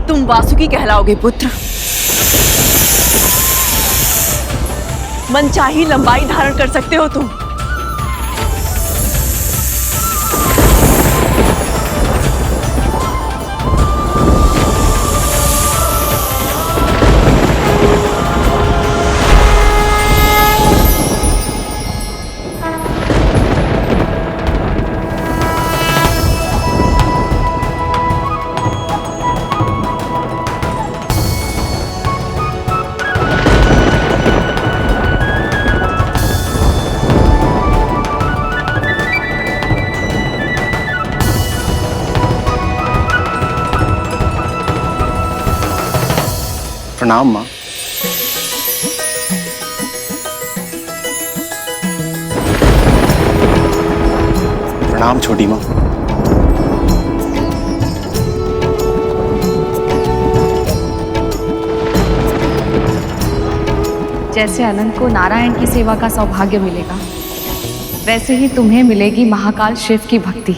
तुम वासुकी कहलाओगे पुत्र। मनचाही लंबाई धारण कर सकते हो तुम। प्रणाम माँ। प्रणाम छोटी माँ। जैसे अनंत को नारायण की सेवा का सौभाग्य मिलेगा, वैसे ही तुम्हें मिलेगी महाकाल शिव की भक्ति।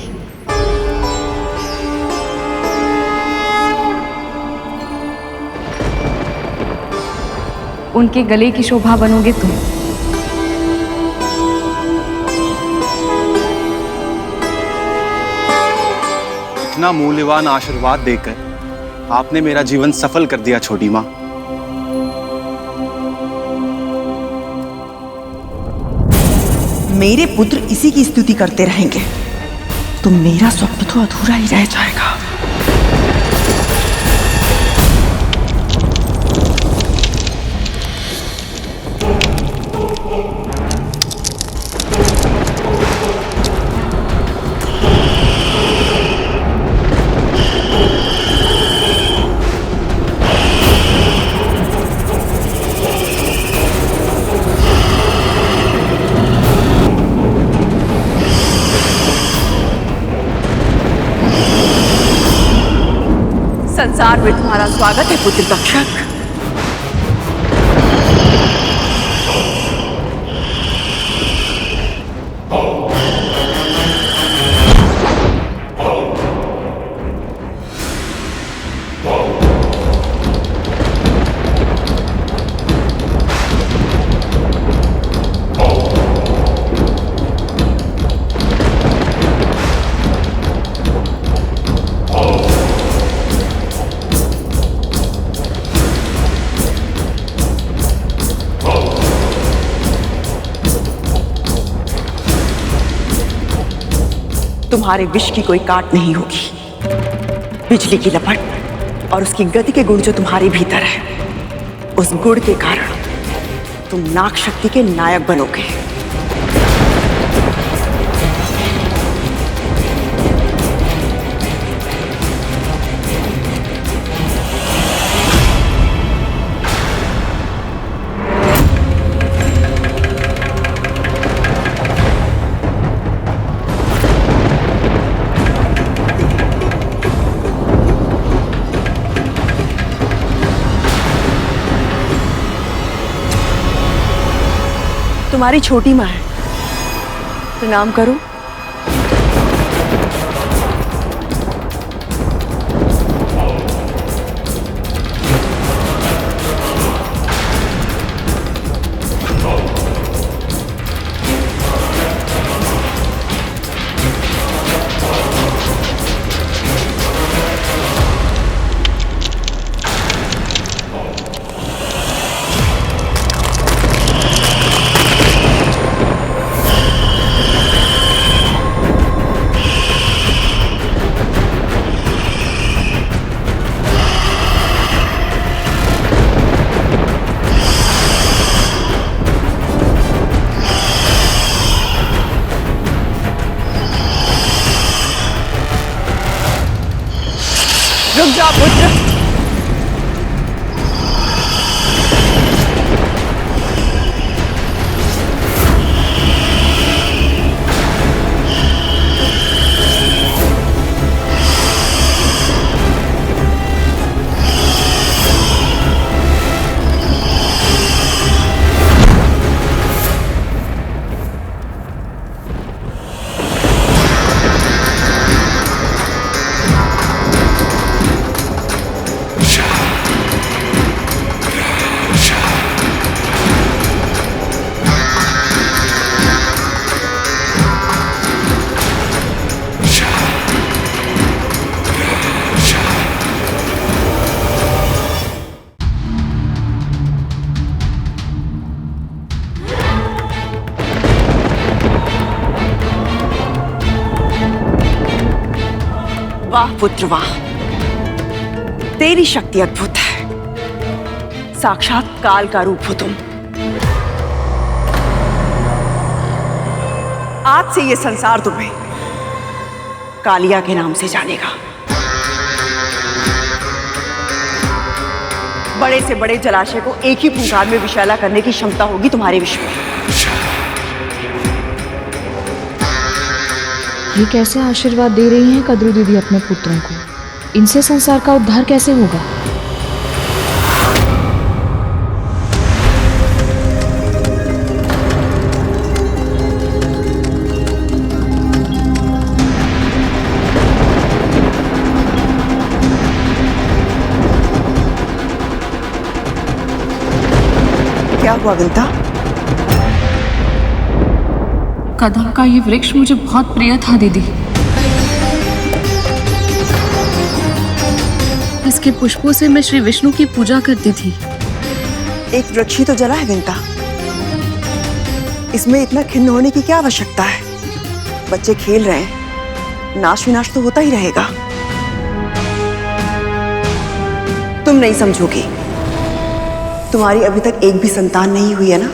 उनके गले की शोभा बनोगे तुम। इतना मूल्यवान आशीर्वाद देकर आपने मेरा जीवन सफल कर दिया छोटी माँ। मेरे पुत्र इसी की स्तुति करते रहेंगे तो मेरा स्वप्न तो अधूरा ही रह जाएगा। संसार में तुम्हारा स्वागत है पुत्र तक्षक। तुम्हारे विष की कोई काट नहीं होगी। बिजली की लपट और उसकी गति के गुण जो तुम्हारे भीतर है, उस गुण के कारण तुम नाग शक्ति के नायक बनोगे। तुम्हारी छोटी माँ है, प्रणाम करो। रुक जाओ पुत्र। वाह पुत्र वाह, तेरी शक्ति अद्भुत है। साक्षात काल का रूप हो तुम। आज से ये संसार तुम्हें कालिया के नाम से जानेगा। बड़े से बड़े जलाशय को एक ही फुंकार में विषैला करने की क्षमता होगी तुम्हारे विश्व में। ये कैसे आशीर्वाद दे रही हैं कद्रू दीदी अपने पुत्रों को? इनसे संसार का उद्धार कैसे होगा? हुआ विंता? कदम का ये वृक्ष मुझे बहुत प्रिय था दीदी। इसके पुष्पों से मैं श्री विष्णु की पूजा करती थी। एक वृक्ष ही तो जला है विंता, इसमें इतना खिन्न होने की क्या आवश्यकता है? बच्चे खेल रहे हैं, नाश विनाश तो होता ही रहेगा। तुम नहीं समझोगी, तुम्हारी अभी तक एक भी संतान नहीं हुई है ना?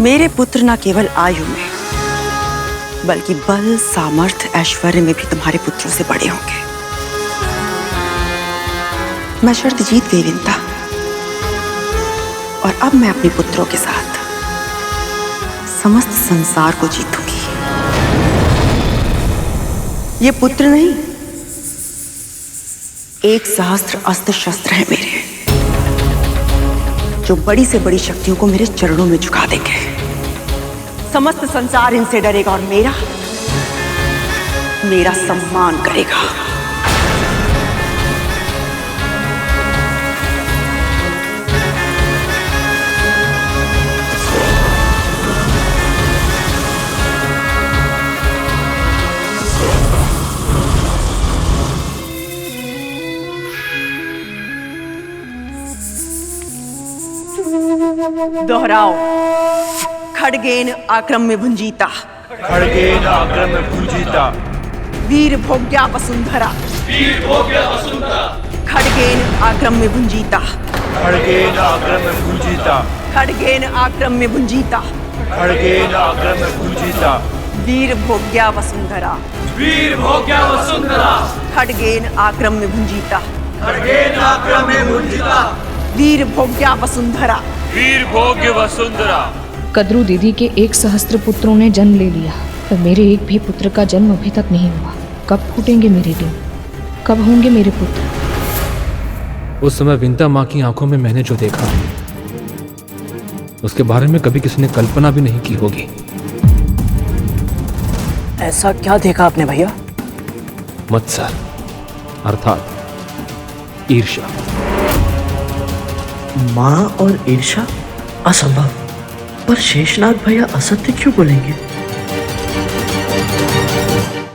मेरे पुत्र न केवल आयु में बल्कि बल, सामर्थ्य, ऐश्वर्य में भी तुम्हारे पुत्रों से बड़े होंगे। मैं शर्त जीत गई विंता, और अब मैं अपने पुत्रों के साथ समस्त संसार को जीतूंगी। ये पुत्र नहीं, 1 सहस्त्र अस्त्र शस्त्र है मेरे, जो बड़ी से बड़ी शक्तियों को मेरे चरणों में झुका देंगे। समस्त संसार इनसे डरेगा और मेरा सम्मान करेगा। दोहराओ। खड्गेन आक्रम में भुंजीता, खड्गेन आक्रम में भुंजीता, वीर भोग्या वसुंधरा, वीर भोग्या वसुंधरा, खड्गेन आक्रम में भुंजीता, खड्गेन आक्रम में भुंजीता, खड्गेन आक्रम में भुंजीता, खड्गेन आक्रम में भुंजीता, वीर भोग्या वसुंधरा, वीर भोग्या वसुंधरा, खड्गेन आक्रम में भुंजीता, खड्गेन आक्रम में भुंजीता, वीर भोग्या वसुंधरा, वीर भोग्य वसुंधरा। कद्रू दीदी के 1 सहस्त्र पुत्रों ने जन्म ले लिया, पर मेरे एक भी पुत्र का जन्म अभी तक नहीं हुआ। कब फूटेंगे मेरे दिन, कब होंगे मेरे पुत्र? उस समय विंता माँ की आंखों में मैंने जो देखा, उसके बारे में कभी किसी ने कल्पना भी नहीं की होगी। ऐसा क्या देखा आपने भैया? मत्सर अर्थात ईर्ष्या। माँ और ईर्ष्या असंभव, पर शेषनाग भैया असत्य क्यों बोलेंगे?